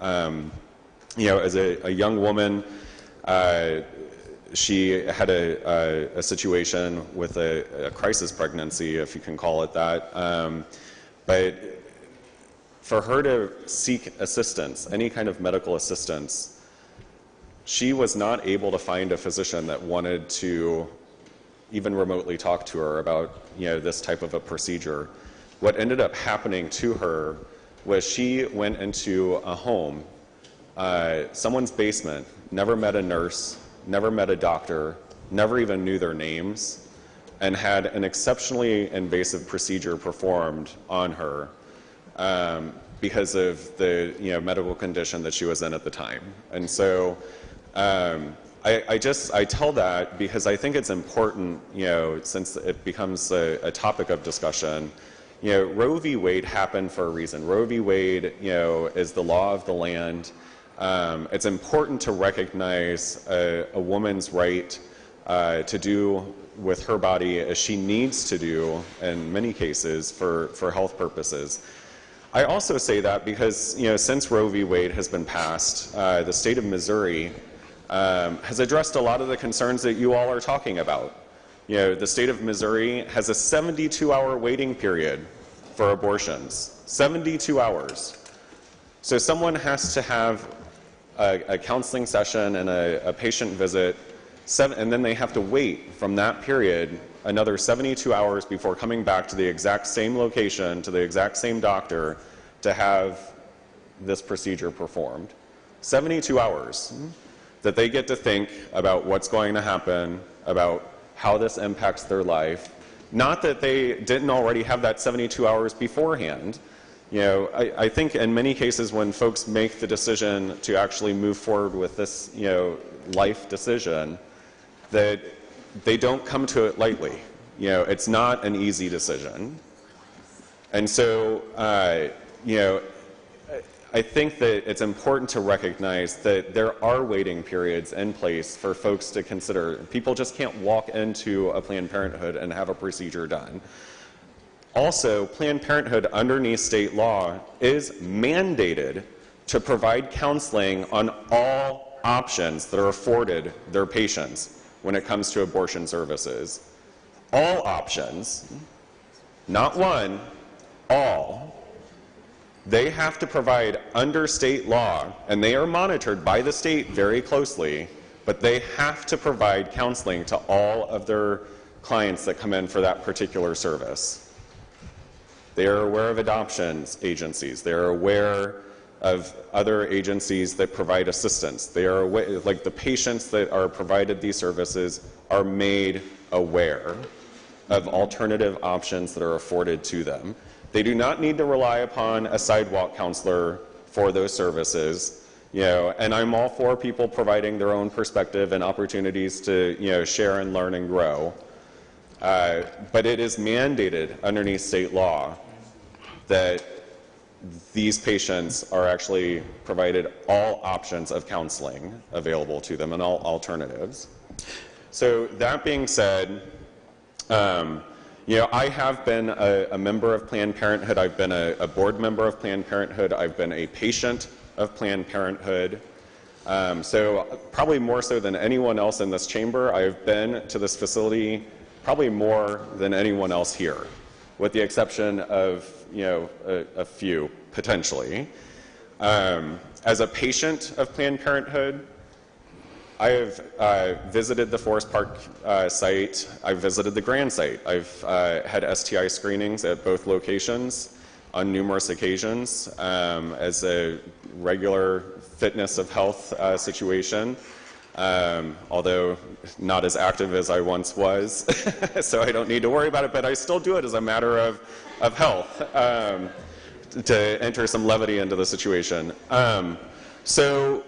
you know, as a young woman, she had a situation with a crisis pregnancy, if you can call it that. But for her to seek assistance, any kind of medical assistance, she was not able to find a physician that wanted to even remotely talk to her about, you know, this type of a procedure. What ended up happening to her was she went into a home, someone's basement, never met a nurse, never met a doctor, never even knew their names, and had an exceptionally invasive procedure performed on her because of the, you know, medical condition that she was in at the time. And so I tell that because I think it's important, you know, since it becomes a topic of discussion. You know, Roe v. Wade happened for a reason. Roe v. Wade, you know, is the law of the land. It's important to recognize a woman's right to do with her body as she needs to do in many cases for health purposes. I also say that because, you know, since Roe v. Wade has been passed, the state of Missouri has addressed a lot of the concerns that you all are talking about. You know, the state of Missouri has a 72-hour waiting period for abortions. 72 hours. So someone has to have a counseling session and a patient visit, and then they have to wait from that period another 72 hours before coming back to the exact same location, to the exact same doctor, to have this procedure performed. 72 hours. that they get to think about what's going to happen, about how this impacts their life. Not that they didn't already have that 72 hours beforehand. You know, I think in many cases when folks make the decision to actually move forward with this, you know, life decision, that they don't come to it lightly. You know, it's not an easy decision. And so, you know, I think that it's important to recognize that there are waiting periods in place for folks to consider. People just can't walk into a Planned Parenthood and have a procedure done. Also, Planned Parenthood underneath state law is mandated to provide counseling on all options that are afforded their patients when it comes to abortion services. All options, not one, all. They have to provide under state law, and they are monitored by the state very closely, but they have to provide counseling to all of their clients that come in for that particular service. They are aware of adoptions agencies. They are aware of other agencies that provide assistance. They are aware, like the patients that are provided these services are made aware of alternative options that are afforded to them. They do not need to rely upon a sidewalk counselor for those services, you know, and I'm all for people providing their own perspective and opportunities to, you know, share and learn and grow. But it is mandated underneath state law that these patients are actually provided all options of counseling available to them and all alternatives. So that being said, you know, I have been a member of Planned Parenthood. I've been a board member of Planned Parenthood. I've been a patient of Planned Parenthood. So probably more so than anyone else in this chamber, I've been to this facility probably more than anyone else here, with the exception of, you know, a few, potentially. As a patient of Planned Parenthood, I have visited the Forest Park site. I've visited the Grand site. I've had STI screenings at both locations on numerous occasions as a regular fitness of health situation, although not as active as I once was, so I don't need to worry about it, but I still do it as a matter of health to enter some levity into the situation. So,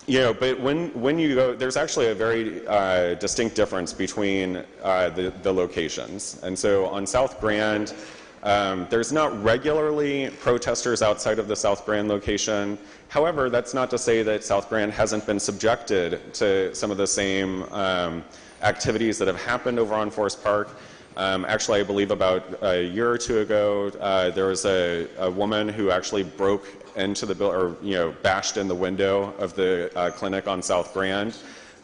you know, but when you go, there's actually a very distinct difference between the locations. And so on South Grand, there's not regularly protesters outside of the South Grand location. However, that's not to say that South Grand hasn't been subjected to some of the same activities that have happened over on Forest Park. Actually, I believe about a year or two ago, there was a woman who actually broke into the building, or, you know, bashed in the window of the clinic on South Grand,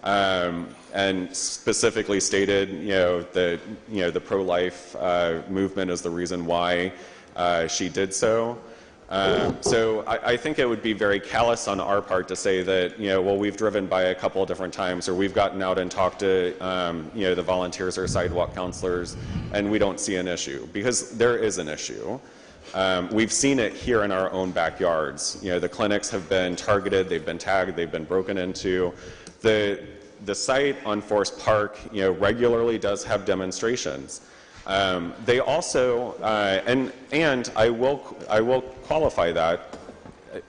and specifically stated, you know, that, you know, the pro-life movement is the reason why she did so. So I think it would be very callous on our part to say that, you know, well, we've driven by a couple of different times, or we've gotten out and talked to, you know, the volunteers or sidewalk counselors, and we don't see an issue, because there is an issue. We've seen it here in our own backyards. You know, the clinics have been targeted, they've been tagged, they've been broken into. The site on Forest Park, you know, regularly does have demonstrations. They also, and I will qualify that,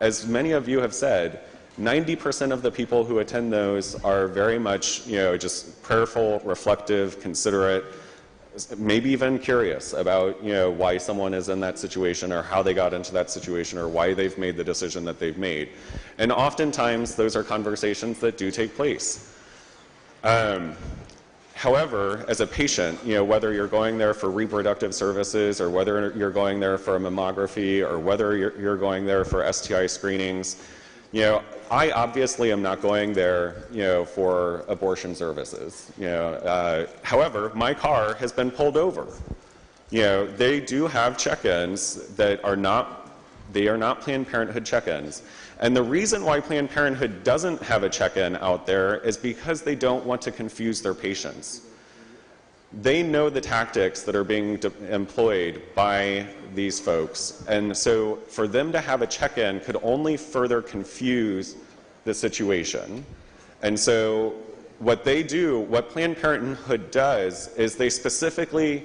as many of you have said, 90% of the people who attend those are very much, you know, just prayerful, reflective, considerate, maybe even curious about, you know, why someone is in that situation, or how they got into that situation, or why they've made the decision that they've made. And oftentimes those are conversations that do take place. However, as a patient, you know, whether you're going there for reproductive services, or whether you're going there for a mammography, or whether you're going there for STI screenings, you know, I obviously am not going there, you know, for abortion services. You know, however, my car has been pulled over. You know, they do have check-ins that are not, they are not Planned Parenthood check-ins. And the reason why Planned Parenthood doesn't have a check-in out there is because they don't want to confuse their patients. They know the tactics that are being employed by these folks, and so for them to have a check-in could only further confuse the situation. And so what they do, what Planned Parenthood does, is they specifically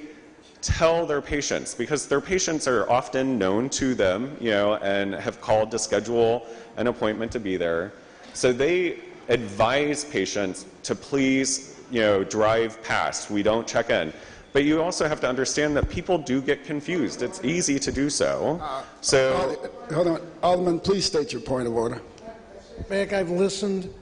tell their patients, because their patients are often known to them, and have called to schedule an appointment to be there. So they advise patients to please, drive past. We don't check in. But you also have to understand that people do get confused. It's easy to do so. Hold on. Alderman, please state your point of order. Mac, I've listened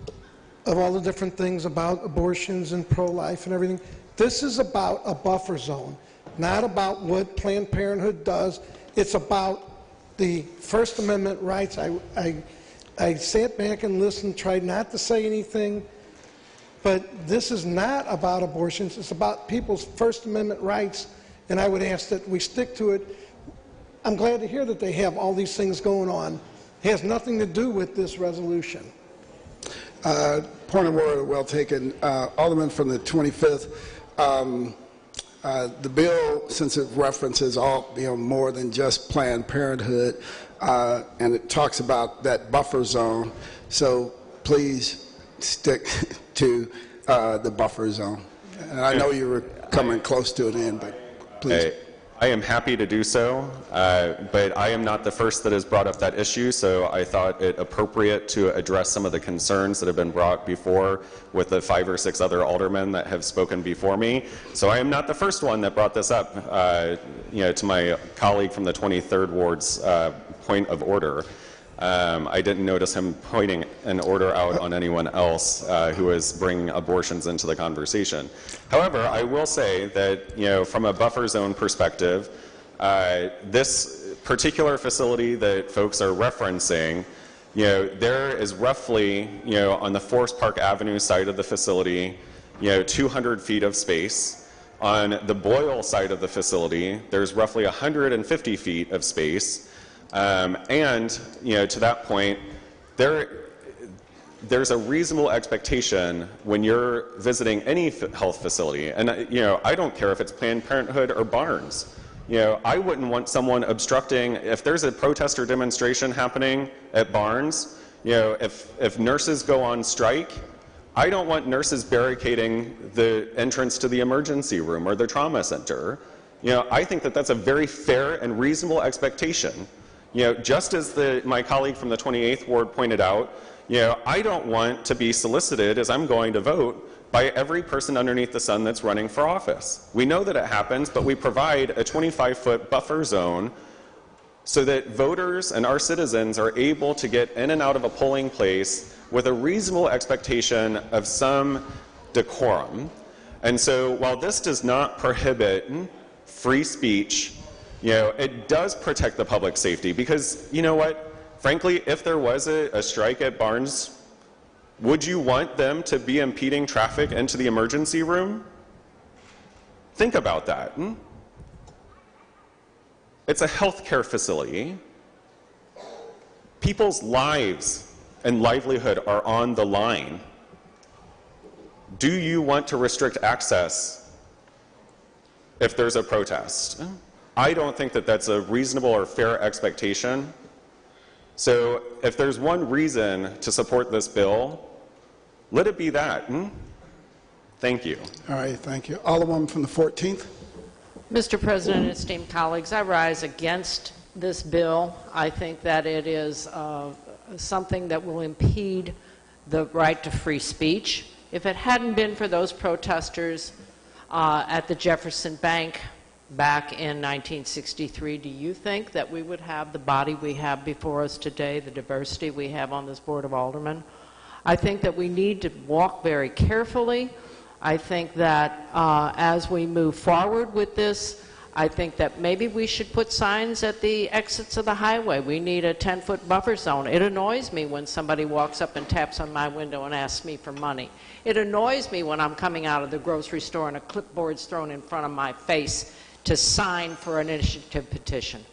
of all the different things about abortions and pro-life and everything. This is about a buffer zone, not about what Planned Parenthood does. It's about the First Amendment rights. I sat back and listened, tried not to say anything, but this is not about abortions. It's about people's First Amendment rights, and I would ask that we stick to it. I'm glad to hear that they have all these things going on. It has nothing to do with this resolution. Point of order, well taken. Alderman from the 25th. The bill, since it references all, more than just Planned Parenthood, and it talks about that buffer zone, so please stick to the buffer zone. And I know you were coming close to an end, but please. I am happy to do so, but I am not the first that has brought up that issue, so I thought it appropriate to address some of the concerns that have been brought before with the 5 or 6 other aldermen that have spoken before me. So I am not the first one that brought this up, to my colleague from the 23rd Ward's point of order. I didn't notice him pointing an order out on anyone else who is bringing abortions into the conversation. However, I will say that, from a buffer zone perspective, this particular facility that folks are referencing, there is roughly, on the Forest Park Avenue side of the facility, 200 feet of space. On the Boyle side of the facility, there's roughly 150 feet of space. And, to that point, there's a reasonable expectation when you're visiting any health facility, and, I don't care if it's Planned Parenthood or Barnes. I wouldn't want someone obstructing, if there's a protest or demonstration happening at Barnes, if nurses go on strike, I don't want nurses barricading the entrance to the emergency room or the trauma center. I think that that's a very fair and reasonable expectation. Just as my colleague from the 28th Ward pointed out, I don't want to be solicited as I'm going to vote by every person underneath the sun that's running for office. We know that it happens, but we provide a 25-foot buffer zone so that voters and our citizens are able to get in and out of a polling place with a reasonable expectation of some decorum. And so while this does not prohibit free speech, it does protect the public safety, because you know what? Frankly, if there was a strike at Barnes, would you want them to be impeding traffic into the emergency room? Think about that. It's a healthcare facility. People's lives and livelihood are on the line. Do you want to restrict access if there's a protest? I don't think that that's a reasonable or fair expectation. So if there's one reason to support this bill, let it be that. Thank you. All right, thank you. Alderman from the 14th. Mr. President and esteemed colleagues, I rise against this bill. I think that it is something that will impede the right to free speech. If it hadn't been for those protesters at the Jefferson Bank back in 1963, do you think that we would have the body we have before us today, the diversity we have on this Board of Aldermen? I think that we need to walk very carefully. I think that as we move forward with this, I think that maybe we should put signs at the exits of the highway. We need a 10-foot buffer zone. It annoys me when somebody walks up and taps on my window and asks me for money. It annoys me when I'm coming out of the grocery store and a clipboard's thrown in front of my face to sign for an initiative petition.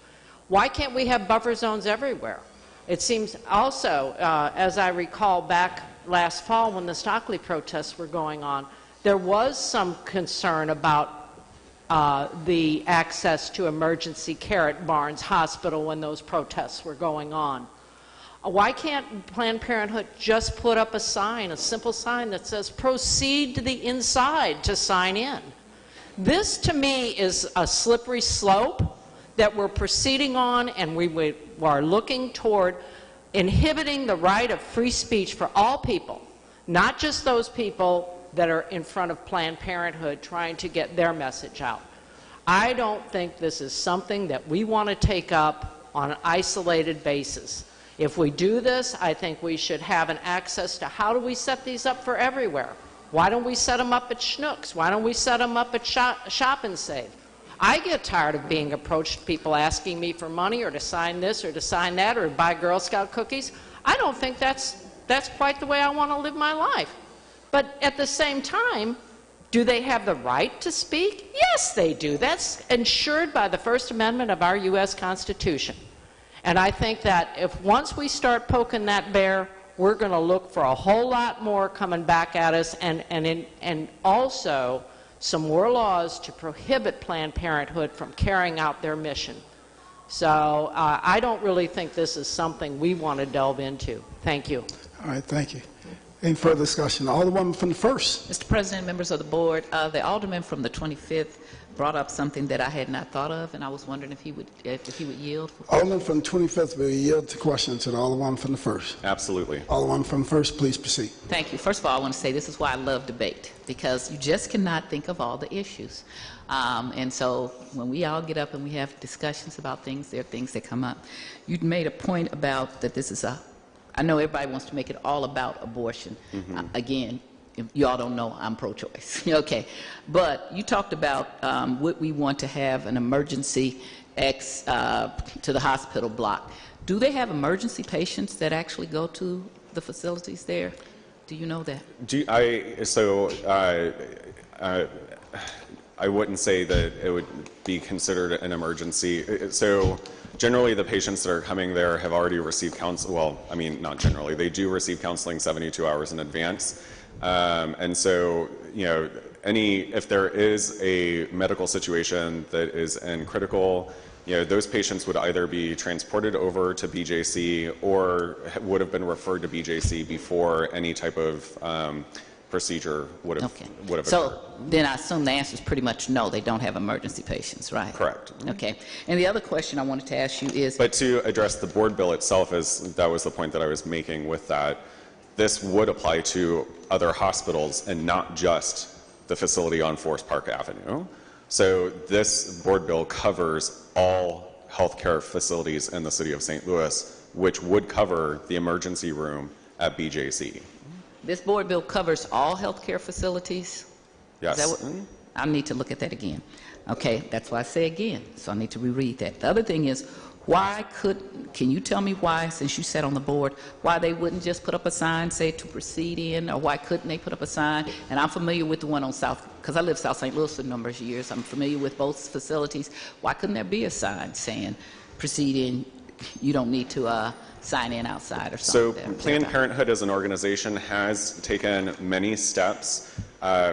Why can't we have buffer zones everywhere? It seems also, as I recall back last fall when the Stockley protests were going on, there was some concern about the access to emergency care at Barnes Hospital when those protests were going on. Why can't Planned Parenthood just put up a sign, a simple sign that says, proceed to the inside to sign in? This, to me, is a slippery slope that we're proceeding on, and we are looking toward inhibiting the right of free speech for all people, not just those people that are in front of Planned Parenthood trying to get their message out. I don't think this is something that we want to take up on an isolated basis. If we do this, I think we should have an access to how do we set these up for everywhere. Why don't we set them up at Schnucks? Why don't we set them up at Shop and Save? I get tired of being approached, people asking me for money or to sign this or to sign that or to buy Girl Scout cookies. I don't think that's quite the way I want to live my life. But at the same time, do they have the right to speak? Yes, they do. That's ensured by the First Amendment of our U.S. Constitution. And I think that if once we start poking that bear, we're going to look for a whole lot more coming back at us, and also some more laws to prohibit Planned Parenthood from carrying out their mission. So I don't really think this is something we want to delve into. Thank you. All right, thank you. Any further discussion? Alderwoman from the 1st. Mr. President, members of the board, the alderman from the 25th brought up something that I had not thought of, and I was wondering if he would yield. Alderman from the 25th will yield to questions to the Alderwoman from the 1st. Absolutely. Alderwoman from the 1st, please proceed. Thank you. First of all, I want to say this is why I love debate, because you just cannot think of all the issues. And so when we all get up and we have discussions about things, there are things that come up. You made a point about that this is I know everybody wants to make it all about abortion. Again, if you all don't know, I'm pro-choice. Okay. But you talked about what we want to have an emergency to the hospital block. Do they have emergency patients that actually go to the facilities there? Do you know that? I wouldn't say that it would be considered an emergency. So generally the patients that are coming there have already received counsel. Well, I mean, not generally. They do receive counseling 72 hours in advance. And so, you know, if there is a medical situation that is in critical, you know, those patients would either be transported over to BJC or would have been referred to BJC before any type of procedure would have occurred. So then I assume the answer is pretty much no, they don't have emergency patients, right? Correct. Okay. And the other question I wanted to ask you is... But to address the board bill itself, that was the point that I was making with that, this would apply to other hospitals and not just the facility on Forest Park Avenue. So this board bill covers all healthcare facilities in the city of St. Louis, which would cover the emergency room at BJC. This board bill covers all healthcare facilities? Yes. Is that what, I need to look at that again. Okay, that's why I say again, so I need to reread that. The other thing is, can you tell me why, since you sat on the board, why they wouldn't just put up a sign, say to proceed in, or why couldn't they put up a sign? And I'm familiar with the one on South, because I lived South St. Louis for a number of years. I'm familiar with both facilities. Why couldn't there be a sign saying proceed in, you don't need to sign in outside or something? So Planned Parenthood as an organization has taken many steps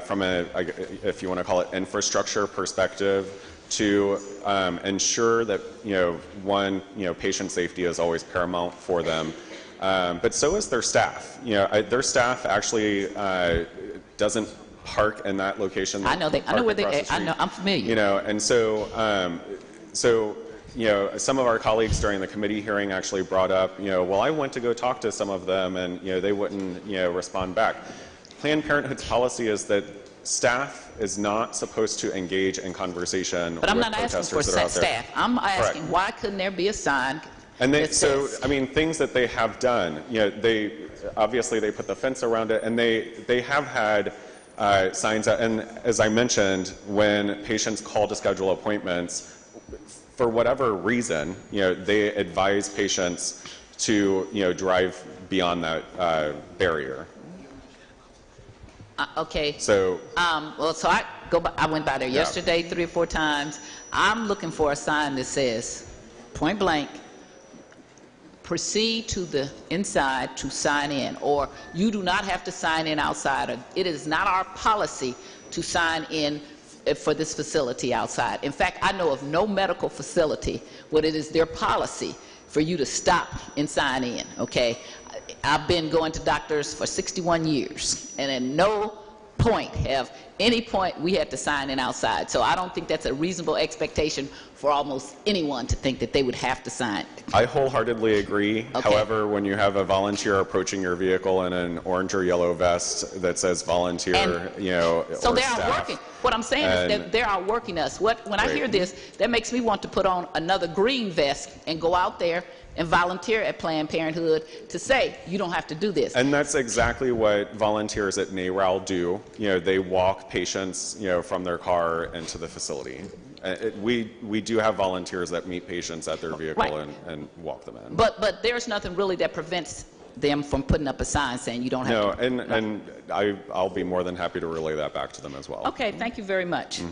from if you want to call it infrastructure perspective to ensure that, patient safety is always paramount for them. But so is their staff. Their staff actually doesn't park in that location. I know where they. I know. I'm familiar. And so some of our colleagues during the committee hearing actually brought up, well, I went to go talk to some of them, and they wouldn't, respond back. Planned Parenthood's policy is that staff is not supposed to engage in conversation with protesters that are out there. But I'm not asking for staff. I'm asking why couldn't there be a sign? And things that they have done, they obviously they put the fence around it, and they have had signs out. And as I mentioned, when patients call to schedule appointments, for whatever reason, they advise patients to drive beyond that barrier. Okay. So. So I went by there yesterday 3 or 4 times. I'm looking for a sign that says, point blank, proceed to the inside to sign in, or you do not have to sign in outside, or it is not our policy to sign in for this facility outside. In fact, I know of no medical facility where it is their policy for you to stop and sign in, okay? I've been going to doctors for 61 years, and at no point we had to sign in outside. So I don't think that's a reasonable expectation for almost anyone to think that they would have to sign. I wholeheartedly agree. Okay. However, when you have a volunteer approaching your vehicle in an orange or yellow vest that says volunteer, So or they staff, are working. What I'm saying is that they're outworking us. When I hear this, that makes me want to put on another green vest and go out there and volunteer at Planned Parenthood to say, you don't have to do this. And that's exactly what volunteers at NARAL do. They walk patients, from their car into the facility. We do have volunteers that meet patients at their vehicle Right. and walk them in. But there's nothing really that prevents them from putting up a sign saying you don't have to. No, and I'll be more than happy to relay that back to them as well. Okay, thank you very much.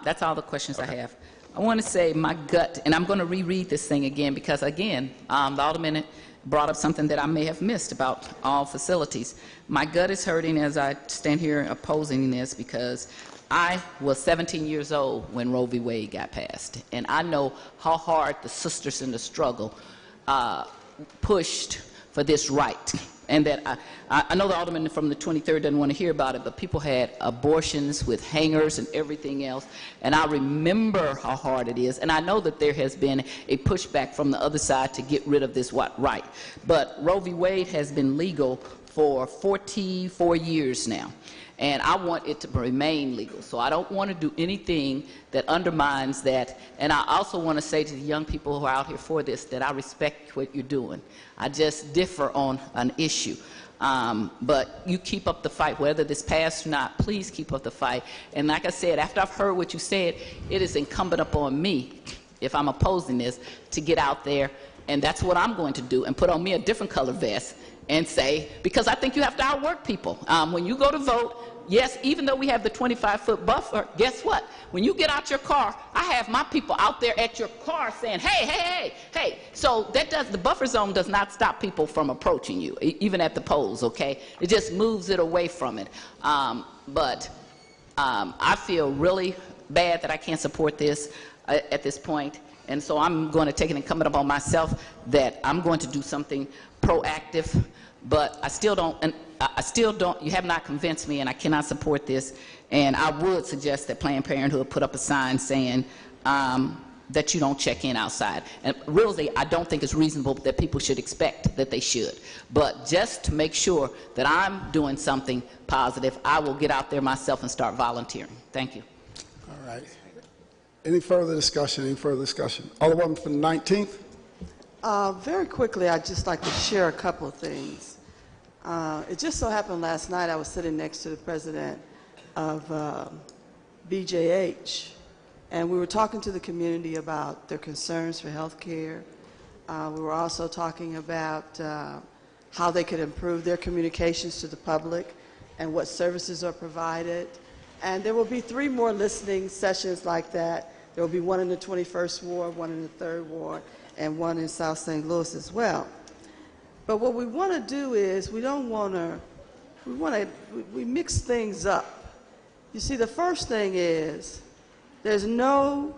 That's all the questions I have. I want to say my gut, and I'm going to reread this thing again because, again, the Alderman brought up something that I may have missed about all facilities. My gut is hurting as I stand here opposing this because I was 17 years old when Roe v. Wade got passed, and I know how hard the sisters in the struggle pushed for this right. And that I know the Alderman from the 23rd doesn't want to hear about it, but people had abortions with hangers and everything else. And I remember how hard it is. And I know that there has been a pushback from the other side to get rid of this right. But Roe v. Wade has been legal for 44 years now. And I want it to remain legal. So I don't want to do anything that undermines that. And I also want to say to the young people who are out here for this that I respect what you're doing. I just differ on an issue. But you keep up the fight, whether this passed or not. Please keep up the fight. And like I said, after I've heard what you said, it is incumbent upon me, if I'm opposing this, to get out there. And that's what I'm going to do, and put on me a different color vest and say, because I think you have to outwork people. When you go to vote, yes, even though we have the 25-foot buffer, guess what? When you get out your car, I have my people out there at your car saying, hey, hey, hey, hey. So the buffer zone does not stop people from approaching you, even at the polls, okay? It just moves it away from it. But I feel really bad that I can't support this at this point. And so I'm going to take it incumbent upon myself that I'm going to do something proactive, but I still don't, you have not convinced me, and I cannot support this. And I would suggest that Planned Parenthood put up a sign saying that you don't check in outside. And really, I don't think it's reasonable that people should expect that they should. But just to make sure that I'm doing something positive, I will get out there myself and start volunteering. Thank you. All right. Any further discussion? Alderwoman from the 19th. Very quickly, I'd just like to share a couple of things. It just so happened last night I was sitting next to the president of BJH, and we were talking to the community about their concerns for health care. We were also talking about how they could improve their communications to the public and what services are provided. And there will be 3 more listening sessions like that. There will be one in the 21st Ward, one in the 3rd Ward, and one in South St. Louis as well. But what we want to do is we mix things up. You see, the first thing is there's no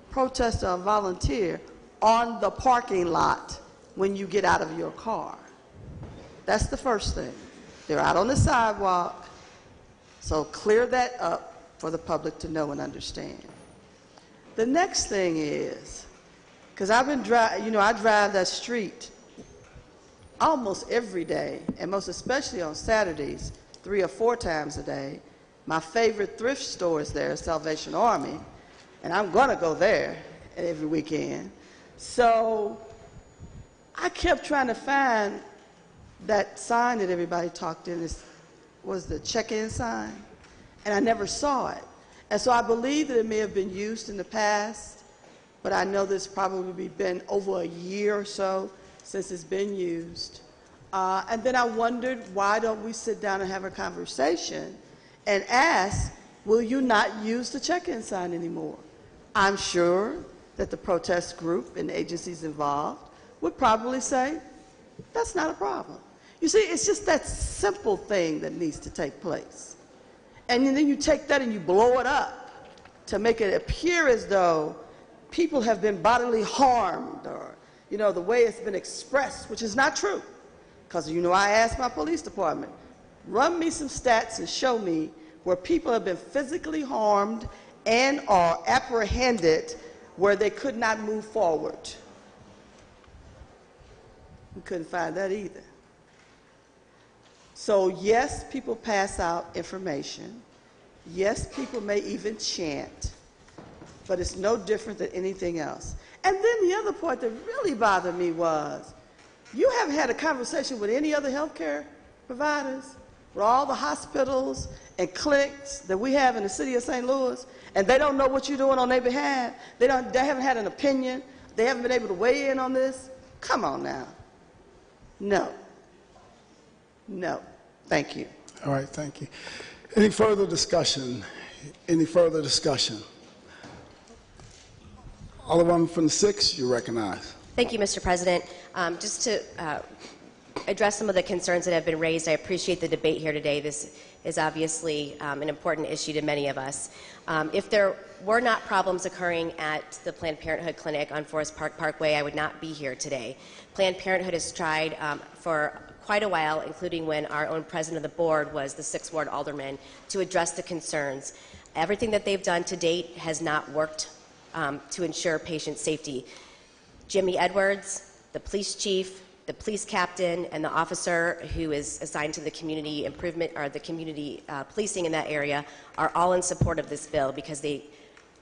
protester or volunteer on the parking lot when you get out of your car. That's the first thing. They're out on the sidewalk. So clear that up for the public to know and understand. The next thing is, because I drive that street almost every day, and most especially on Saturdays, 3 or 4 times a day. My favorite thrift store is there, Salvation Army, and I'm going to go there every weekend. So I kept trying to find that sign that everybody talked in. Was the check-in sign, and I never saw it. And so I believe that it may have been used in the past, but I know this probably been over a year or so since it's been used. And then I wondered, why don't we sit down and have a conversation and ask, will you not use the check-in sign anymore? I'm sure that the protest group and the agencies involved would probably say, that's not a problem. You see, it's just that simple thing that needs to take place. And then you take that and you blow it up to make it appear as though people have been bodily harmed or you know, the way it's been expressed, which is not true. Because, you know, I asked my police department, run me some stats and show me where people have been physically harmed and are apprehended where they could not move forward. We couldn't find that either. So yes, people pass out information. Yes, people may even chant, but it's no different than anything else. And then the other part that really bothered me was, you haven't had a conversation with any other healthcare providers, with all the hospitals and clinics that we have in the city of St. Louis, and they don't know what you're doing on their behalf. They haven't had an opinion. They haven't been able to weigh in on this. Come on now. No. No. Thank you. All right, thank you. Any further discussion? Any further discussion? Alderman from the 6th, you recognize. Thank you, Mr. President. Just to address some of the concerns that have been raised, I appreciate the debate here today. This is obviously an important issue to many of us. If there were not problems occurring at the Planned Parenthood clinic on Forest Park Parkway, I would not be here today. Planned Parenthood has tried for quite a while, including when our own president of the board was the 6th Ward Alderman, to address the concerns. Everything that they've done to date has not worked to ensure patient safety. Jimmy Edwards, the police chief, the police captain, and the officer who is assigned to the community improvement or the community policing in that area are all in support of this bill because they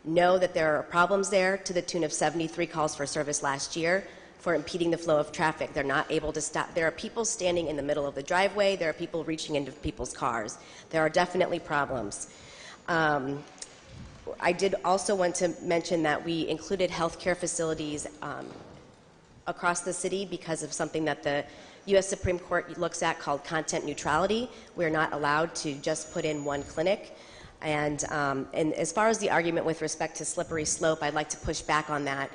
know that there are problems there to the tune of 73 calls for service last year for impeding the flow of traffic. They're not able to stop. There are people standing in the middle of the driveway. There are people reaching into people's cars. There are definitely problems. I did also want to mention that we included healthcare facilities across the city because of something that the U.S. Supreme Court looks at called content neutrality. We're not allowed to just put in one clinic. And as far as the argument with respect to slippery slope, I'd like to push back on that.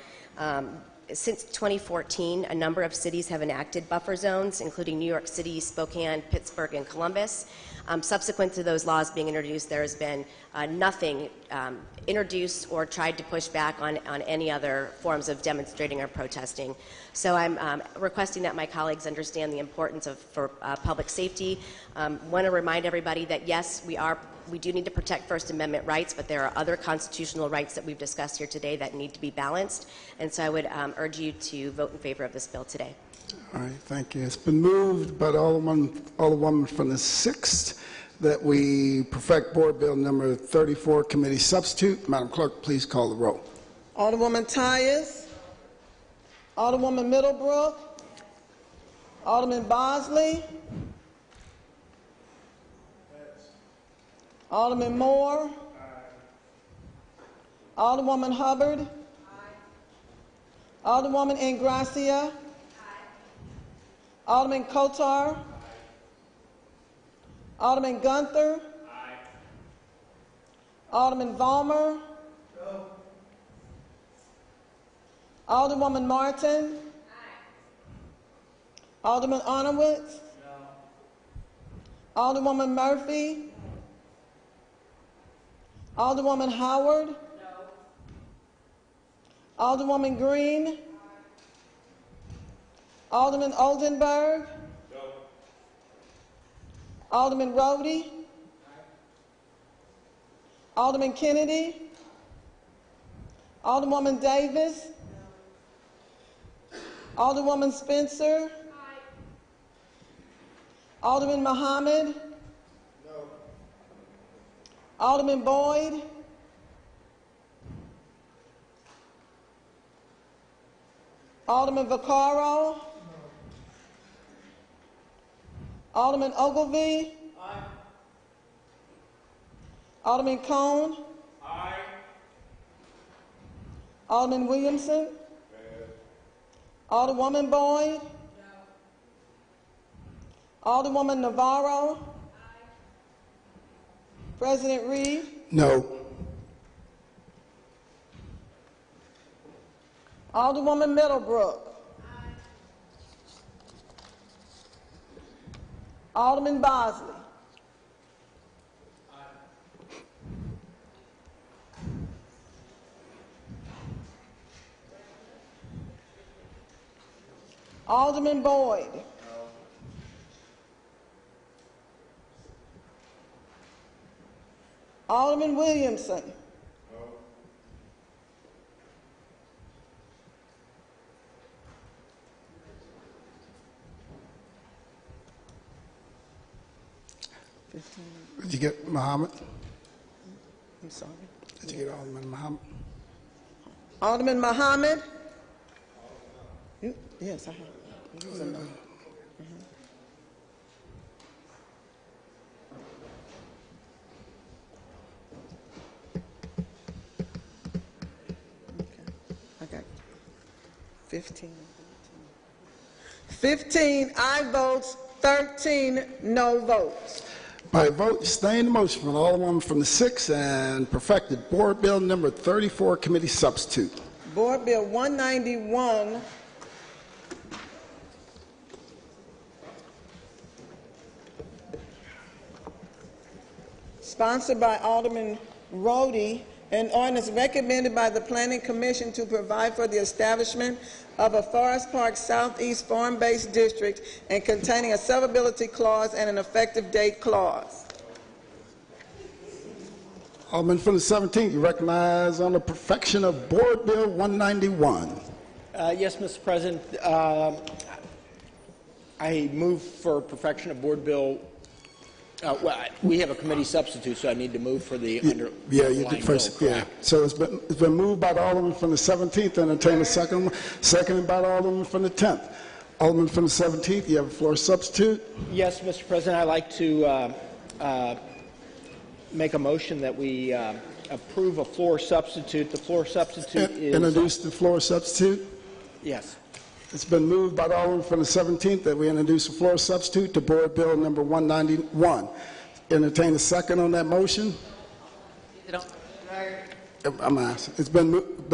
Since 2014, a number of cities have enacted buffer zones, including New York City, Spokane, Pittsburgh, and Columbus. Subsequent to those laws being introduced, there has been nothing introduced or tried to push back on any other forms of demonstrating or protesting. So I'm requesting that my colleagues understand the importance for public safety. Want to remind everybody that yes, we do need to protect First Amendment rights, but there are other constitutional rights that we've discussed here today that need to be balanced. And so I would urge you to vote in favor of this bill today. All right, thank you. It's been moved by the Alderwoman from the 6th that we perfect Board Bill number 34, Committee Substitute. Madam Clerk, please call the roll. Alderwoman Tyus, Alderwoman Middlebrook, Alderman Bosley, Alderman Moore, Alderwoman Hubbard, Alderwoman Ingracia, Alderman Kotar, Alderman Gunther, Alderman Vollmer, Alderwoman Martin, Alderman Arnowitz, Alderwoman Murphy, Alderwoman Howard, Alderwoman Green, Alderman Oldenburg, Alderman Rhodey, Alderman Kennedy, Alderwoman Davis, Alderwoman Spencer, Alderman Muhammad, Alderman Boyd, Alderman Vaccaro, Alderman Ogilvie, Alderman Cone, Alderman Williamson, Alderwoman Boyd, Alderwoman Navarro, President Reed, No. Alderwoman Middlebrook, Alderman Bosley, Alderman Boyd. Alderman Williamson. Did you get Muhammad? I'm sorry. Did you get Alderman Muhammad? Alderman Muhammad? Yes, I have. He's a no. I got 15. 15 aye votes, 13 no votes. By a vote, you sustain the motion from the Alderwoman from the 6th and perfected Board Bill number 34, committee substitute. Board Bill 191, sponsored by Alderman Rhodey, an ordinance recommended by the Planning Commission to provide for the establishment of a Forest Park Southeast farm-based district and containing a severability clause and an effective date clause. Alderman from the 17th, you recognize on the perfection of Board Bill 191. Yes, Mr. President. I move for perfection of Board Bill. Well, we have a committee substitute, so I need to move for the Yeah, you did first. bill, Yeah. So it's been moved by the Alderman from the 17th and entertain a second, seconded by the Alderman from the 10th. Alderman from the 17th, you have a floor substitute. Yes, Mr. President, I'd like to make a motion that we approve a floor substitute. The floor substitute is... Introduce the floor substitute. Yes. It's been moved by the Alderman from the 17th that we introduce a floor substitute to Board Bill number 191. Entertain a second on that motion. I'm asking. It's been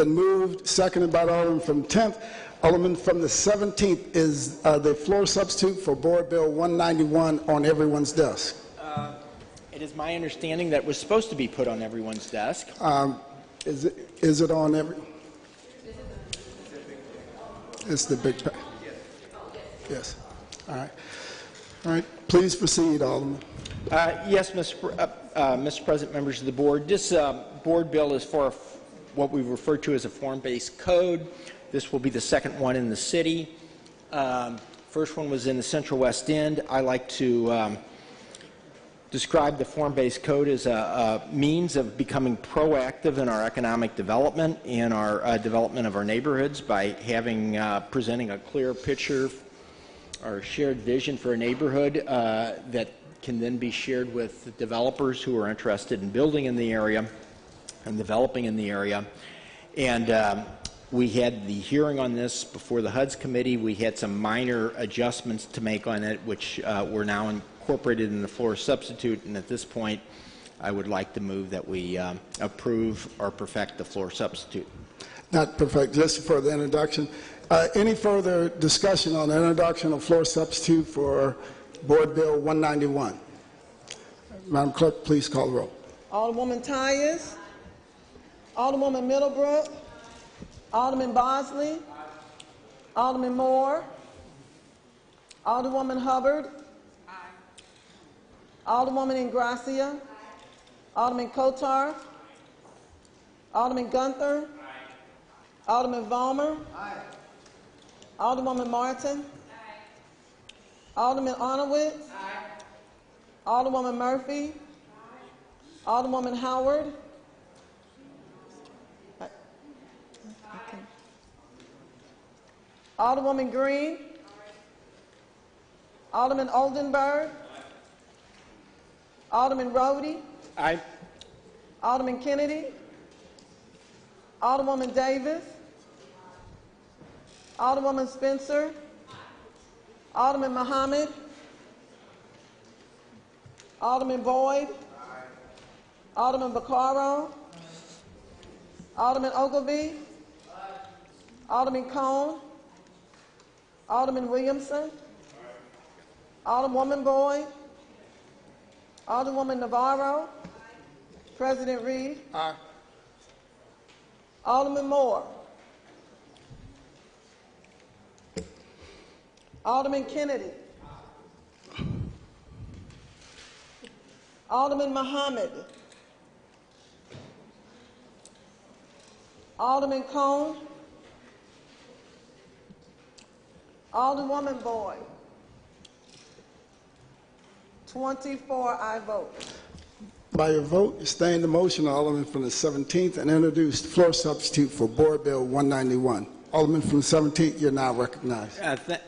moved, seconded by the Alderman from the 10th. Alderman from the 17th is the floor substitute for Board Bill 191 on everyone's desk. It is my understanding that it was supposed to be put on everyone's desk. Is it on every? It's the big. Yes. All right. All right. Please proceed, Alderman. Yes, Mr. President, members of the board. This board bill is for what we refer to as a form-based code. This will be the second one in the city. First one was in the Central West End. I like to describe the form-based code as a means of becoming proactive in our economic development and our development of our neighborhoods by having presenting a clear picture or shared vision for a neighborhood that can then be shared with developers who are interested in building in the area and developing in the area. And we had the hearing on this before the HUD's committee. We had some minor adjustments to make on it, which we're now incorporated in the floor substitute, and at this point I would like to move that we approve or perfect the floor substitute. Not perfect, just for the introduction. Any further discussion on the introduction of floor substitute for Board Bill 191? Madam Clerk, please call the roll. Alderwoman Tyers. Alderwoman Middlebrook. Alderman Bosley. Alderman Moore. Alderwoman Hubbard. Alderwoman Ingracia. Alderman Kotar. Alderman Gunther. Alderman Vollmer. Alderwoman Martin. Alderman Arnowitz. Alderwoman Murphy. Alderwoman Howard. Alderwoman Green. Alderman Oldenburg. Alderman Rhodey. Aye. Alderman Kennedy. Alderwoman Davis. Alderwoman Spencer. Alderman Muhammad. Alderman Boyd. Alderman Vaccaro. Alderman Ogilvie. Alderman Cone. Alderman Williamson. Alderwoman Boyd. Alderwoman Navarro. President Reed. Aye. Alderman Moore. Alderman Kennedy. Alderman Muhammad. Alderman Cone. Alderwoman Boyd. 24 I vote. By your vote, you sustain the motion, Alderman from the 17th, and introduce the floor substitute for Board Bill 191. Alderman from the 17th, you're now recognized.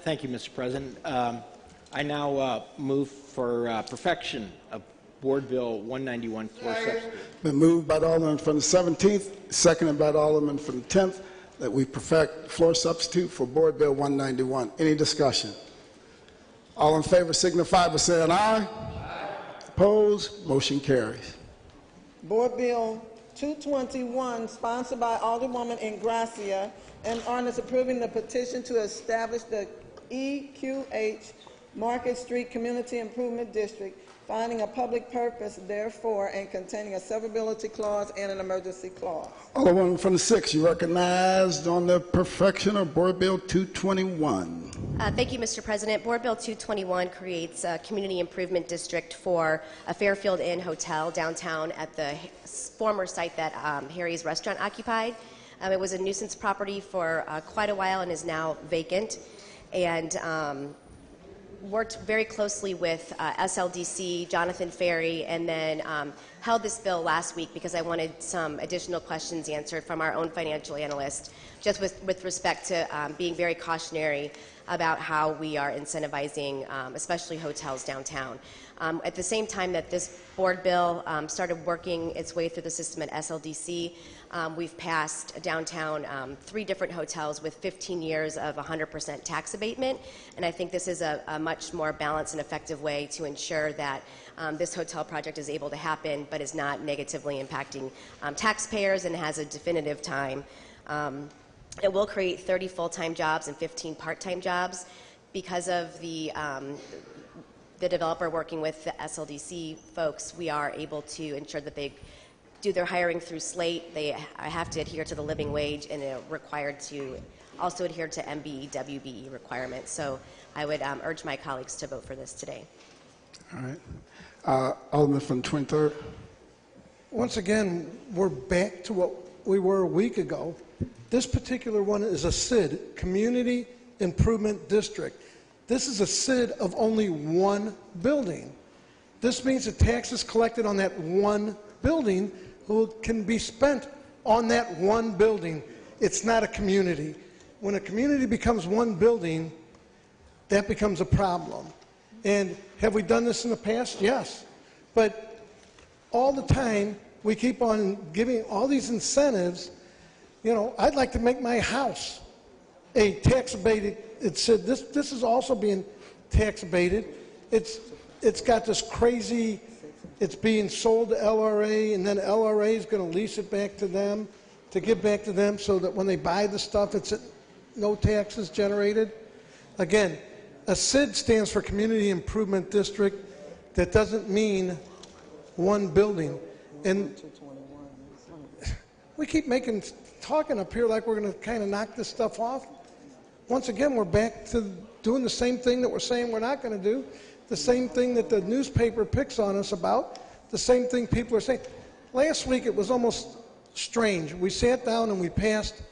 Thank you, Mr. President. I now move for perfection of Board Bill 191 floor substitute. Been moved by the Alderman from the 17th, seconded by the Alderman from the 10th, that we perfect floor substitute for Board Bill 191. Any discussion? All in favor signify by saying aye. Opposed? Motion carries. Board Bill 221, sponsored by Alderwoman Ingracia, an ordinance approving the petition to establish the EQH Market Street Community Improvement District, finding a public purpose therefore and containing a severability clause and an emergency clause. Alderman from the 6th, you recognized on the perfection of Board Bill 221. Thank you, Mr. President. Board Bill 221 creates a community improvement district for a Fairfield Inn Hotel downtown at the former site that Harry's Restaurant occupied. It was a nuisance property for quite a while and is now vacant. And worked very closely with SLDC, Jonathan Ferry, and then held this bill last week because I wanted some additional questions answered from our own financial analyst, just with respect to being very cautionary about how we are incentivizing, especially hotels downtown. At the same time that this board bill started working its way through the system at SLDC, we've passed downtown 3 different hotels with 15 years of 100% tax abatement, and I think this is a much more balanced and effective way to ensure that this hotel project is able to happen but is not negatively impacting taxpayers and has a definitive time. It will create 30 full-time jobs and 15 part-time jobs because of the developer working with the SLDC folks. We are able to ensure that they do their hiring through Slate. They have to adhere to the living wage, and they're required to also adhere to MBE, WBE requirements. So I would urge my colleagues to vote for this today. All right. Alderman from the 23rd. Once again, we're back to what we were a week ago. This particular one is a CID, Community Improvement District. This is a CID of only one building. This means the taxes collected on that one building can be spent on that one building. It's not a community. When a community becomes one building, that becomes a problem. And have we done this in the past? Yes. But all the time, we keep on giving all these incentives. You know, I'd like to make my house a tax abated. It said this is also being tax abated. It's got this crazy, it's being sold to LRA, and then LRA is going to lease it back to them, to give back to them, so that when they buy the stuff, it's no taxes generated. Again, a CID stands for Community Improvement District. That doesn't mean one building. And we keep talking up here like we're going to kind of knock this stuff off. Once again, we're back to doing the same thing that we're saying we're not going to do, the same thing that the newspaper picks on us about, the same thing people are saying. Last week, it was almost strange. We sat down and we passed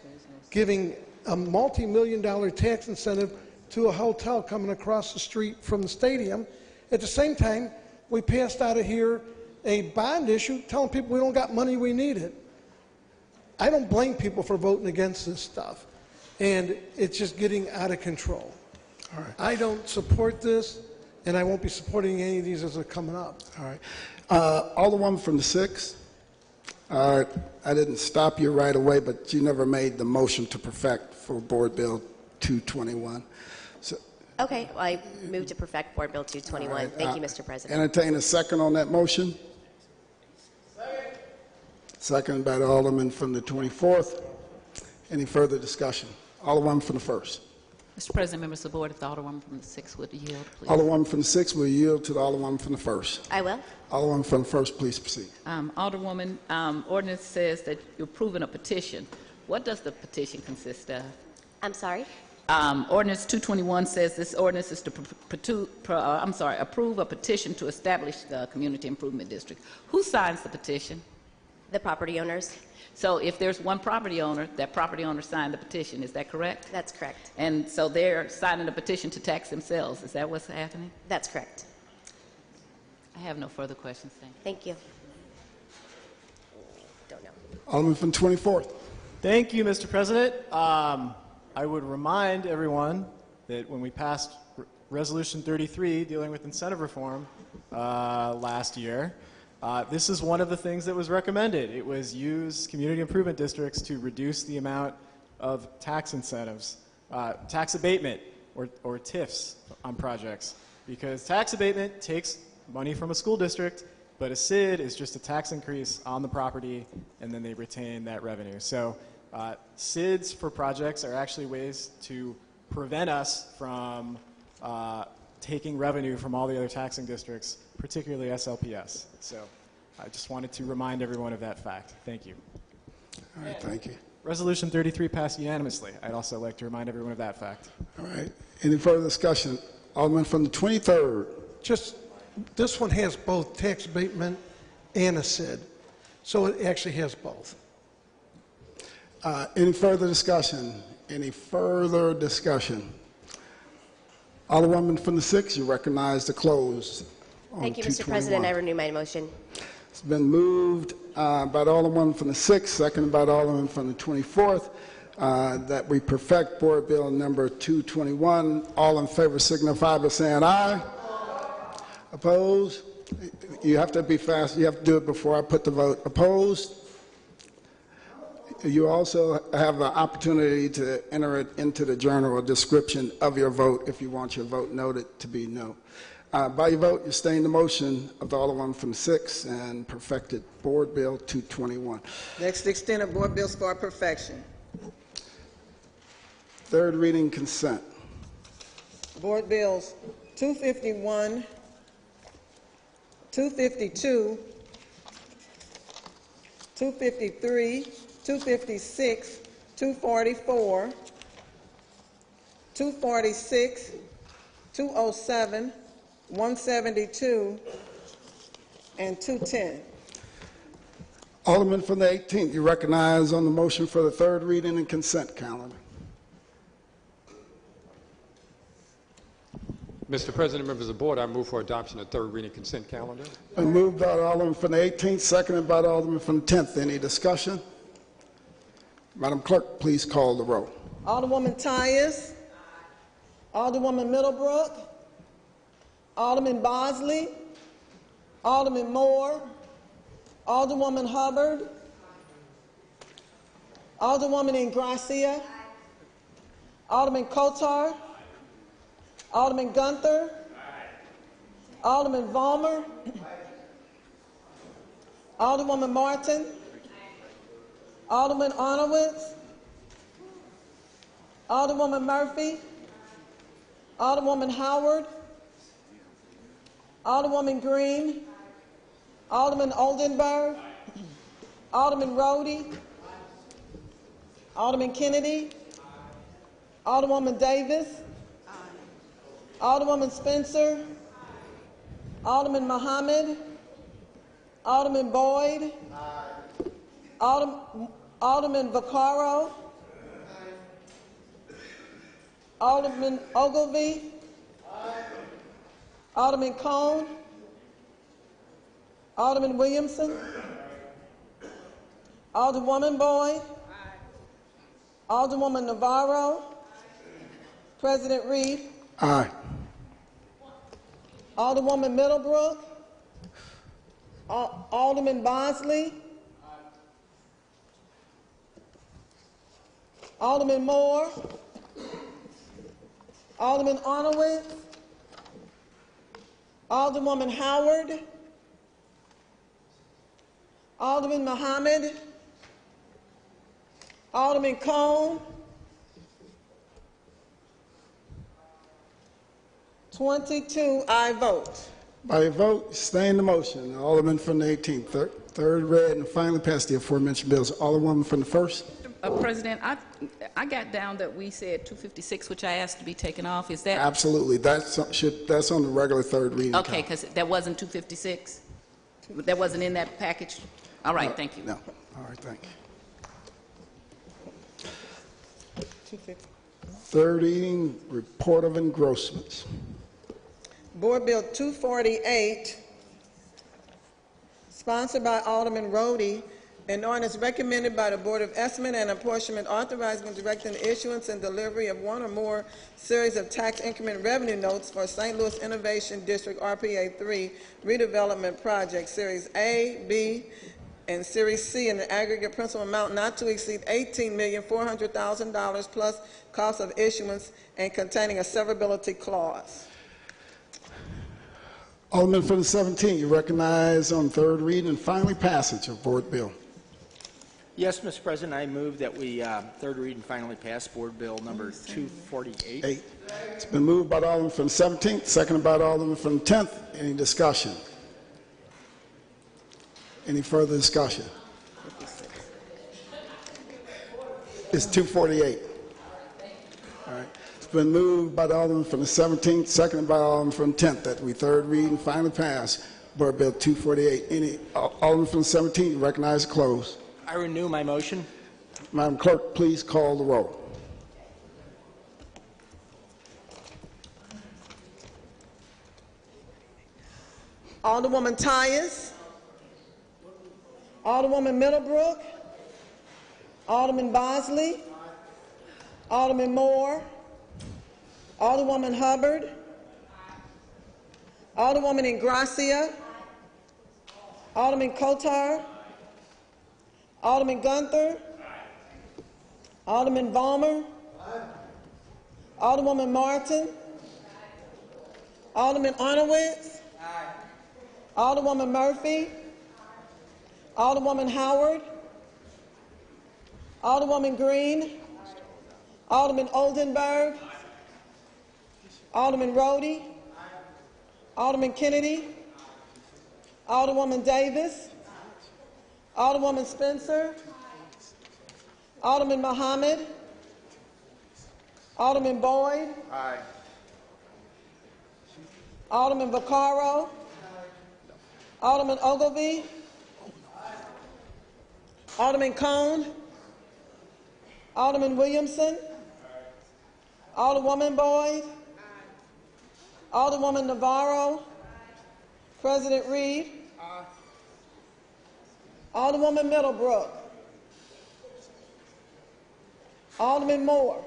giving a multi-million-dollar tax incentive to a hotel coming across the street from the stadium. At the same time, we passed out of here a bond issue telling people we don't got money, we need it. I don't blame people for voting against this stuff, and it's just getting out of control. All right. I don't support this, and I won't be supporting any of these as they're coming up. All right. Alderwoman from the 6th. I didn't stop you right away, but you never made the motion to perfect for Board Bill 221. So, Okay, well, I move to perfect Board Bill 221. right, Thank you, Mr. President. Entertain a second on that motion. Second by the Alderman from the 24th. Any further discussion? Alderwoman from the 1st. Mr. President, members of the board, if the Alderwoman from the 6th would yield, please. Alderwoman from the 6th will yield to the Alderwoman from the 1st. I will. Alderwoman from the 1st, please proceed. Alderwoman, ordinance says that you're approving a petition. What does the petition consist of? I'm sorry? Ordinance 221 says this ordinance is to approve a petition to establish the Community Improvement District. Who signs the petition? The property owners. So if there's one property owner, that property owner signed the petition, is that correct? That's correct. And so they're signing the petition to tax themselves, is that what's happening? That's correct. I have no further questions, thank you. Thank you. Don't know. Alderman from 24th. Thank you, Mr. President. I would remind everyone that when we passed Resolution 33 dealing with incentive reform last year, this is one of the things that was recommended. It was use community improvement districts to reduce the amount of tax incentives, tax abatement or TIFs on projects. Because tax abatement takes money from a school district, but a SID is just a tax increase on the property, and then they retain that revenue. So SIDs for projects are actually ways to prevent us from taking revenue from all the other taxing districts, particularly SLPS. So I just wanted to remind everyone of that fact. Thank you. All right, thank you. Resolution 33 passed unanimously. I'd also like to remind everyone of that fact. All right. Any further discussion? Alderman from the 23rd. Just, this one has both tax abatement and a SID. So it actually has both. Any further discussion? Any further discussion? Alderwoman from the 6th, you recognize the close. Thank you, Mr. President. I renew my motion. It's been moved by the Alderman from the 6th, seconded by the Alderman from the 24th, that we perfect Board Bill number 221. All in favor signify by saying aye. Opposed? You have to be fast. You have to do it before I put the vote. Opposed? You also have the opportunity to enter it into the journal, a description of your vote if you want your vote noted to be no. By your vote, you sustain the motion of the Alderman from 6 and perfected Board Bill 221. Next extended board bills for perfection. Third reading consent. Board bills 251, 252, 253, 256, 244, 246, 207, 172, and 210. Alderman from the 18th, you recognize on the motion for the third reading and consent calendar. Mr. President, members of the board, I move for adoption of third reading consent calendar. Moved by the Alderman from the 18th, seconded by the Alderman from the 10th. Any discussion? Madam Clerk, please call the roll. Alderwoman Tyus. Alderwoman Middlebrook. Alderman Bosley. Alderman Moore. Alderwoman Hubbard. Alderwoman Ingracia. Alderman Kotar. Alderman Gunther. Alderman Vollmer. Alderwoman Martin. Alderman Arnowitz. Alderwoman Murphy. Alderwoman Howard. Alderwoman Green. Alderman Oldenburg. Alderman Rhodey. Alderman Kennedy. Alderwoman Davis. Alderwoman Spencer. Alderman Muhammad. Alderman Boyd. Alderman Vaccaro. Alderman Ogilvie. Alderman Cone. Alderman Williamson. Alderwoman Boyd. Alderwoman Navarro. President Reed. Aye. Alderwoman Middlebrook. Alderman Bosley. Alderman Moore. Alderman Arnowitz. Alderwoman Howard. Alderman Muhammad. Alderman Cone. 22 I vote. By your vote, sustain the motion. Alderman from the 18th, third read and finally passed the aforementioned bills. Alderwoman from the 1st. President, I got down that we said 256, which I asked to be taken off. Is that? Absolutely. That's on the regular third reading. Okay, because that wasn't 256? That wasn't in that package? All right, thank you. No. All right, thank you. Third reading, report of engrossments. Board Bill 248, sponsored by Alderman Rhodey, an ordinance recommended by the Board of Estimate and Apportionment authorizing and directing the issuance and delivery of one or more series of tax increment revenue notes for St. Louis Innovation District RPA 3 redevelopment project, Series A, B, and Series C in the aggregate principal amount not to exceed $18,400,000 plus cost of issuance and containing a severability clause. Alderman from the 17th, you recognize on third reading and finally passage of Board Bill. Yes, Mr. President, I move that we third read and finally pass Board Bill number 248. It's been moved by the Alderman from the 17th, seconded by the Alderman from the 10th. Any discussion? Any further discussion? It's 248. All right. It's been moved by the Alderman from the 17th, seconded by the Alderman from the 10th, that we third read and finally pass Board Bill 248. Any Alderman from the 17th, recognize close. I renew my motion. Madam Clerk, please call the roll. Alderwoman Tyus, Alderwoman Middlebrook, Alderman Bosley, Alderman Moore, Alderwoman Hubbard, Alderwoman Ingracia, Alderman Kotar, Alderman Gunther, Alderman Vollmer, Alderwoman Martin, Alderman Arnowitz, Alderwoman Murphy, Alderwoman Howard, Alderwoman Green, Alderman Oldenburg, Alderman Rhodey, Alderman Kennedy, Alderwoman Davis, Alderwoman Spencer, Alderman Muhammad, Alderman Boyd, Alderman Vaccaro, Alderman Ogilvie, Alderman Cone, Alderman Williamson, Alderwoman Boyd, Alderwoman Navarro, President Reed, Alderwoman Middlebrook, Alderman Moore,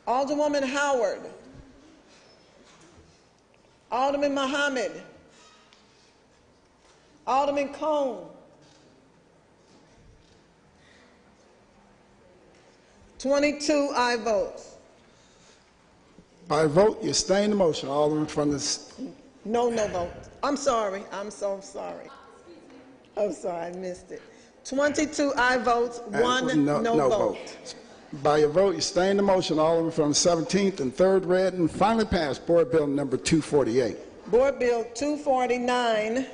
Alderwoman Howard, Alderman Muhammad, Alderman Cone, 22 aye votes. By vote, you stay in the motion. Alderman from the... No vote. I'm sorry. I'm so sorry. I'm sorry, I missed it. 22 aye votes, one no vote. By your vote, you stay in the motion. Alderman from the 17th and third read and finally passed Board Bill number 248. Board Bill 249.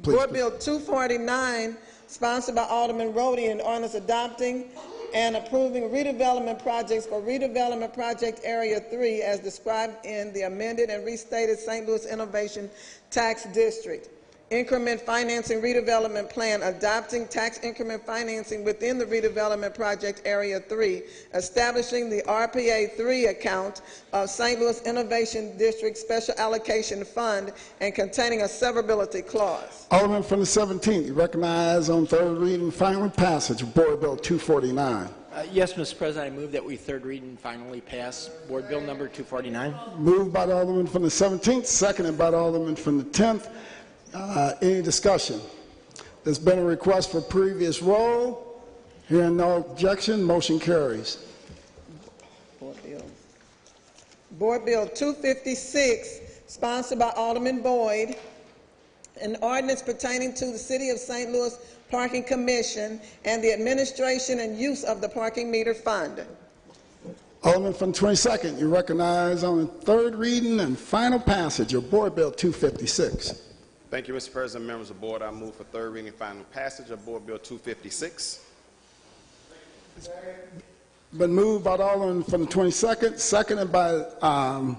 Board Bill 249, sponsored by Alderman Rhodey, and ordinance adopting and approving redevelopment projects for redevelopment project area 3 as described in the amended and restated St. Louis Innovation Tax District. Increment financing redevelopment plan, adopting tax increment financing within the redevelopment project area 3, establishing the RPA 3 account of St. Louis Innovation District Special Allocation Fund, and containing a severability clause. Alderman from the 17th, you recognize on third reading final passage of Board Bill 249. Yes, Mr. President, I move that we third read and finally pass Board Bill number 249. Moved by the Alderman from the 17th, seconded by the Alderman from the 10th. Any discussion? There's been a request for previous roll. Hearing no objection, motion carries. Board Bill 256, sponsored by Alderman Boyd, an ordinance pertaining to the City of St. Louis Parking Commission and the administration and use of the parking meter fund. Alderman from the 22nd, you recognize on third reading and final passage of Board Bill 256. Thank you, Mr. President. Members of the board, I move for third reading and final passage of Board Bill 256. Been moved by the Alderman from the 22nd, seconded by the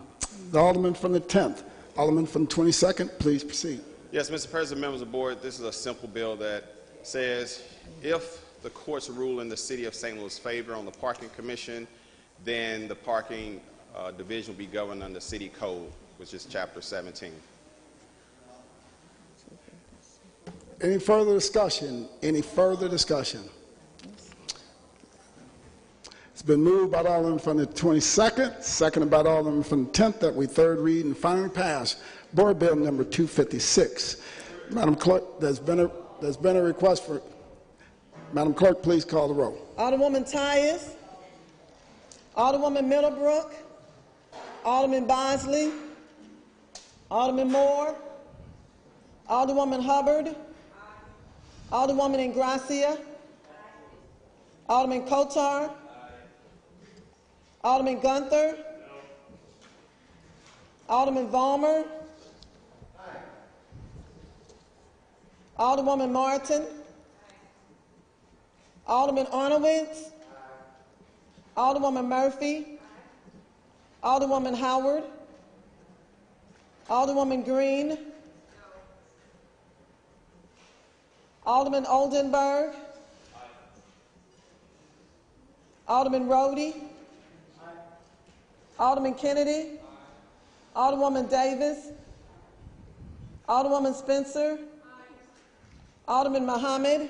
Alderman from the 10th. Alderman from the 22nd, please proceed. Yes, Mr. President, members of the board, this is a simple bill that says if the courts rule in the city of St. Louis' favor on the parking commission, then the parking division will be governed under city code, which is chapter 17. Any further discussion? Any further discussion? It's been moved by the Alderman from the 22nd, seconded by the Alderman from the 10th, that we third read and finally pass Board Bill number 256. Madam Clerk, there's been a request for. Madam Clerk, please call the roll. Alderwoman Tyus, Alderwoman Middlebrook, Alderman Bosley, Alderman Moore, Alderwoman Hubbard, Alderwoman Ingracia, Alderman Kotar, Alderman Gunther, Alderman Vollmer, Alderwoman Martin, Alderman Arnowitz, Alderwoman Murphy, Alderwoman Howard, Alderwoman Green, Alderman Oldenburg, Alderman Rhodey, Alderman Kennedy, Alderwoman Davis, Alderwoman Spencer, Alderman Muhammad,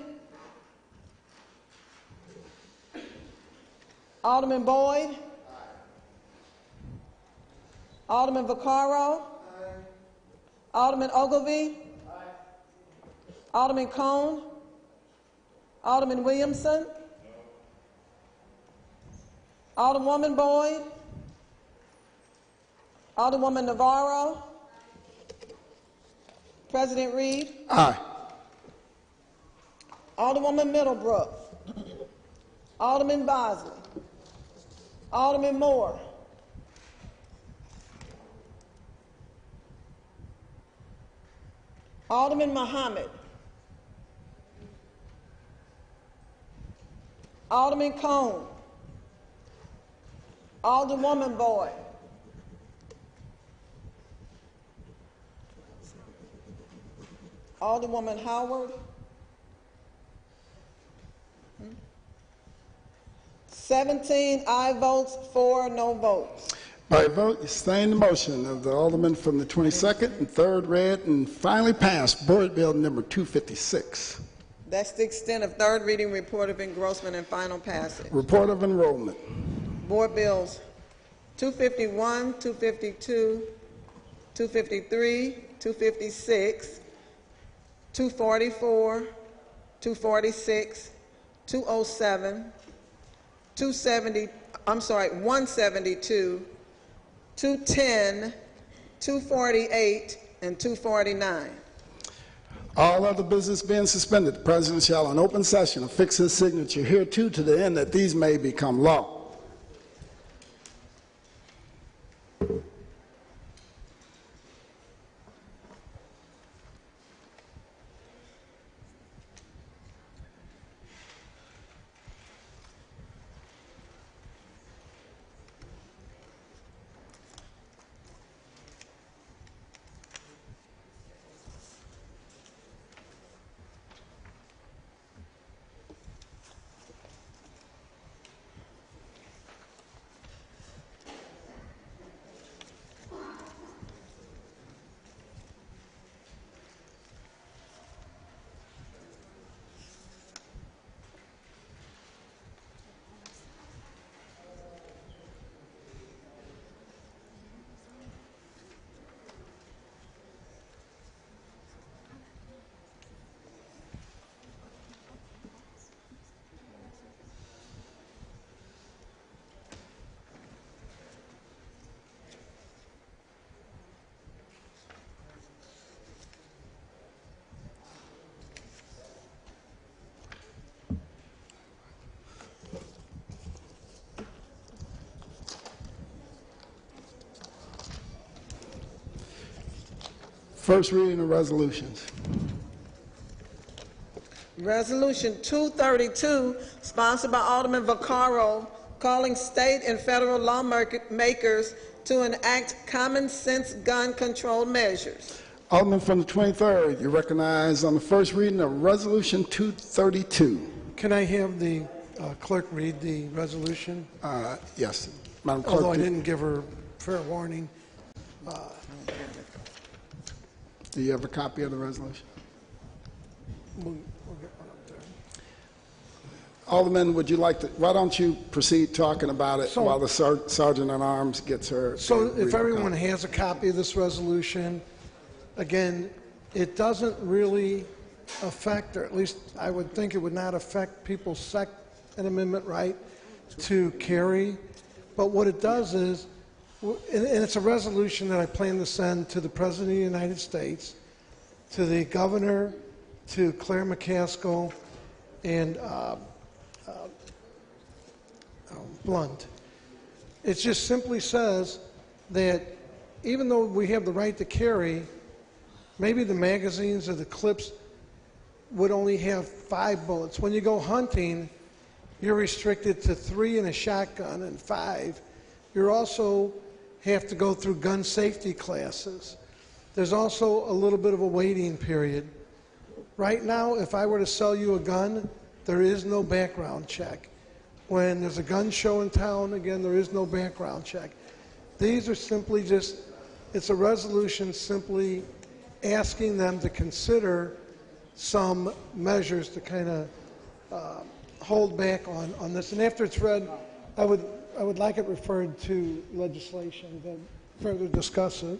Alderman Boyd, Alderman Vaccaro, Alderman Ogilvie, Alderman Cone, Alderman Williamson, Alderwoman Boyd, Alderwoman Navarro, President Reed. Aye. Alderwoman Middlebrook, Alderman Bosley, Alderman Moore, Alderman Muhammad, Alderman Cone, Alderwoman Boyd, Alderwoman Howard, 17 aye votes, 4 no votes. By vote, you sustain the motion of the Alderman from the 22nd and third read and finally passed Board Bill number 256. That's the extent of third reading, report of engrossment, and final passage. Report of enrollment. Board Bills 251, 252, 253, 256, 244, 246, 207, 172, 210, 248, and 249. All other business being suspended, the President shall in open session affix his signature hereto to the end that these may become law. First reading of resolutions. Resolution 232, sponsored by Alderman Vaccaro, calling state and federal lawmakers to enact common sense gun control measures. Alderman from the 23rd, you recognize on the first reading of Resolution 232. Can I have the clerk read the resolution? Yes, Madam Clerk. Although I didn't give her fair warning. Do you have a copy of the resolution? We'll get one up there. Alderman, would you like to, why don't you proceed talking about it So- while the Sergeant at Arms gets her. So read if her everyone copy. has a copy of this resolution, again, it doesn't really affect, or at least I would think it would not affect people's Second Amendment right to carry. But what it does is, and it's a resolution that I plan to send to the President of the United States, to the Governor, to Claire McCaskill, and Blunt. It just simply says that even though we have the right to carry, maybe the magazines or the clips would only have 5 bullets. When you go hunting, you're restricted to 3 in a shotgun and 5. You also have to go through gun safety classes. There's also a little bit of a waiting period. Right now, if I were to sell you a gun, there is no background check. When there's a gun show in town, again, there is no background check. These are simply just, it's a resolution simply asking them to consider some measures to kind of hold back on this. And after it's read, I would like it referred to legislation to further discuss it.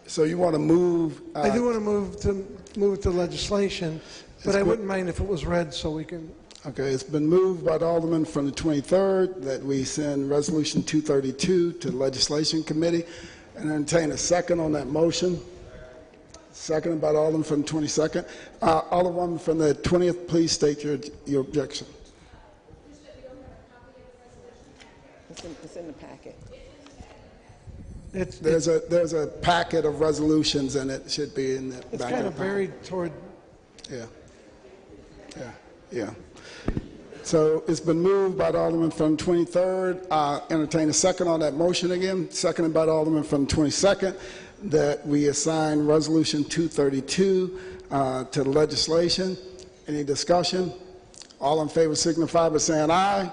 So you want to move? I do want to move it to legislation, but I wouldn't mind if it was read so we can. Okay, it's been moved by the Alderman from the 23rd that we send Resolution 232 to the Legislation Committee and entertain a second on that motion. Seconded by the Alderman from the 22nd. Alderwoman from the 20th, please state your objection. It's in the packet. There's a packet of resolutions and it should be in the back. It's kind of buried toward. Yeah. So it's been moved by the Alderman from the 23rd. Entertain a second on that motion again. Seconded by the Alderman from the 22nd that we assign Resolution 232 to the legislation. Any discussion? All in favor signify by saying aye.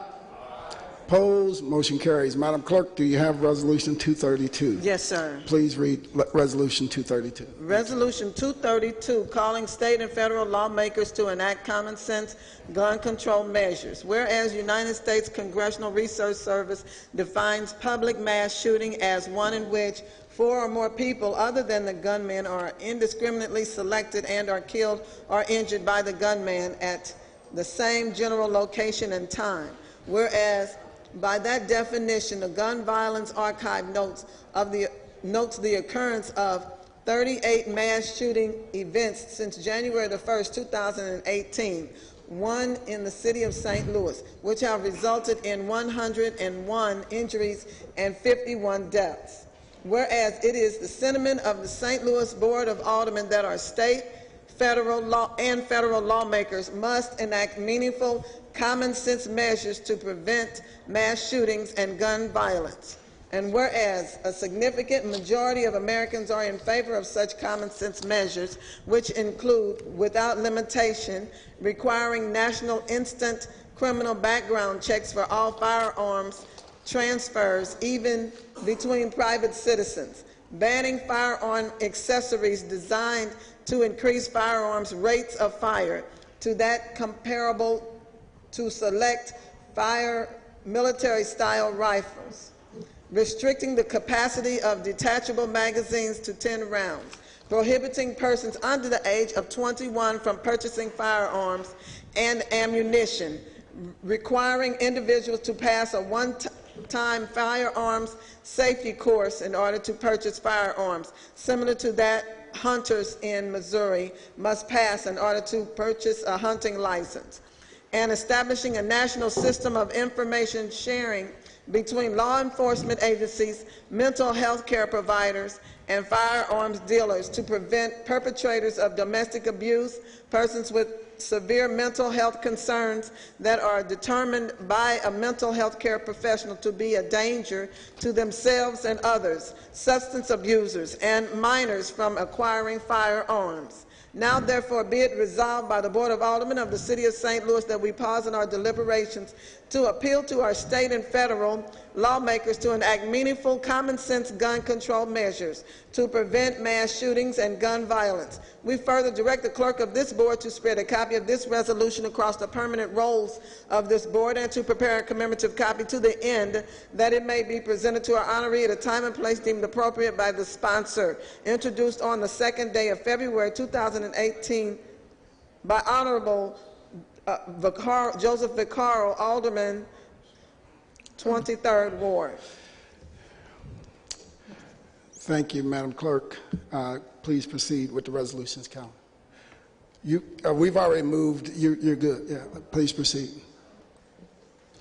Opposed? Motion carries. Madam Clerk, do you have Resolution 232? Yes, sir. Please read Resolution 232. Resolution 232, calling state and federal lawmakers to enact common sense gun control measures. Whereas United States Congressional Research Service defines public mass shooting as one in which 4 or more people other than the gunman are indiscriminately selected and are killed or injured by the gunman at the same general location and time. Whereas by that definition, the Gun Violence Archive notes the occurrence of 38 mass shooting events since January the 1st, 2018, 1 in the city of St. Louis, which have resulted in 101 injuries and 51 deaths. Whereas it is the sentiment of the St. Louis Board of Aldermen that our state, federal lawmakers must enact meaningful common sense measures to prevent mass shootings and gun violence. And whereas a significant majority of Americans are in favor of such common sense measures, which include, without limitation, requiring national instant criminal background checks for all firearms transfers, even between private citizens, banning firearm accessories designed to increase firearms rates of fire to that comparable to select military-style rifles, restricting the capacity of detachable magazines to 10 rounds, prohibiting persons under the age of 21 from purchasing firearms and ammunition, requiring individuals to pass a one-time firearms safety course in order to purchase firearms, similar to that hunters in Missouri must pass in order to purchase a hunting license, and establishing a national system of information sharing between law enforcement agencies, mental health care providers, and firearms dealers to prevent perpetrators of domestic abuse, persons with severe mental health concerns that are determined by a mental health care professional to be a danger to themselves and others, substance abusers, and minors from acquiring firearms. Now, therefore, be it resolved by the Board of Aldermen of the City of St. Louis that we pause in our deliberations to appeal to our state and federal lawmakers to enact meaningful, common-sense gun control measures to prevent mass shootings and gun violence. We further direct the clerk of this board to spread a copy of this resolution across the permanent rolls of this board and to prepare a commemorative copy to the end that it may be presented to our honoree at a time and place deemed appropriate by the sponsor. Introduced on the second day of February 2018 by Honorable Joseph Vaccaro, Alderman, 23rd Ward. Thank you, Madam Clerk. Please proceed with the resolutions calendar. We've already moved. You're good. Yeah, please proceed.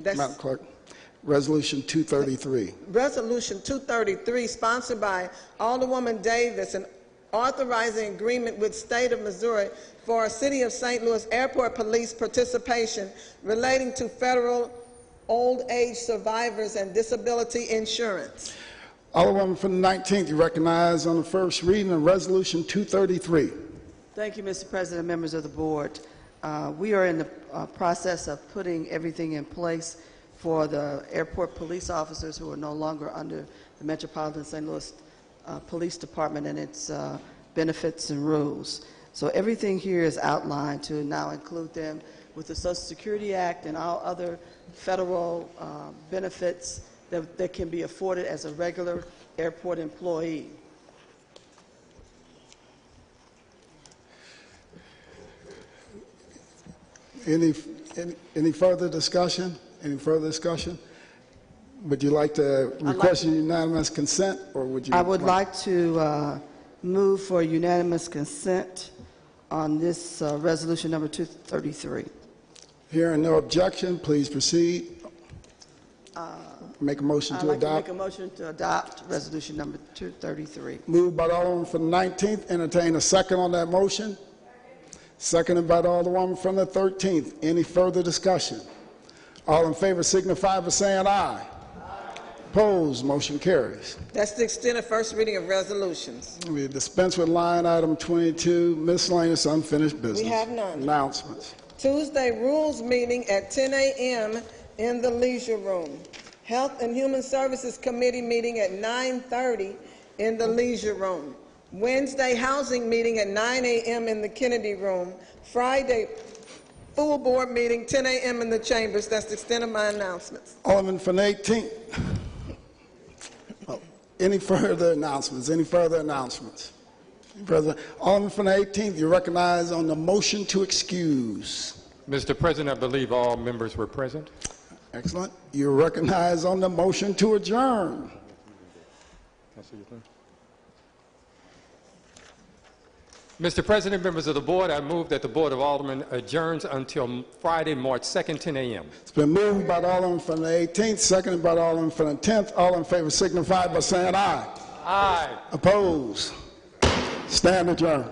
Madam Clerk. Resolution 233. Resolution 233, sponsored by Alderwoman Davis, and authorizing agreement with State of Missouri for City of St. Louis Airport Police participation relating to federal old age survivors and disability insurance. Alderwoman from the 19th, you recognize on the first reading of Resolution 233. Thank you, Mr. President, members of the board. We are in the process of putting everything in place for the airport police officers who are no longer under the Metropolitan St. Louis Police Department and its benefits and rules. So everything here is outlined to now include them with the Social Security Act and all other federal benefits that can be afforded as a regular airport employee. Any further discussion? Any further discussion? Would you like to request unanimous consent, or would you? I would like to move for unanimous consent on this resolution number 233. Hearing no objection, please proceed. Make a motion to adopt. I'd like to make a motion to adopt resolution number 233. Moved by the Alderman from the 19th. Entertain a second on that motion. Seconded by the Alderwoman from the 13th. Any further discussion? All in favor signify by saying aye. Opposed, motion carries. That's the extent of first reading of resolutions. We dispense with line item 22, miscellaneous unfinished business. We have none. Announcements. Tuesday, rules meeting at 10 a.m. in the Leisure Room. Health and Human Services Committee meeting at 9:30 in the Leisure Room. Wednesday, housing meeting at 9 a.m. in the Kennedy Room. Friday, full board meeting, 10 a.m. in the chambers. That's the extent of my announcements. Alderman from the 18th. Any further announcements? Any further announcements? Alderman from the 18th, you recognize on the motion to excuse. Mr. President, I believe all members were present. Excellent. You recognize on the motion to adjourn. Mr. President, members of the board, I move that the Board of Aldermen adjourns until Friday, March 2nd, 10 a.m. It's been moved by the Alderman from the 18th, seconded by the Alderman from the 10th. All in favor signify by saying aye. Aye. Opposed? Stand adjourned.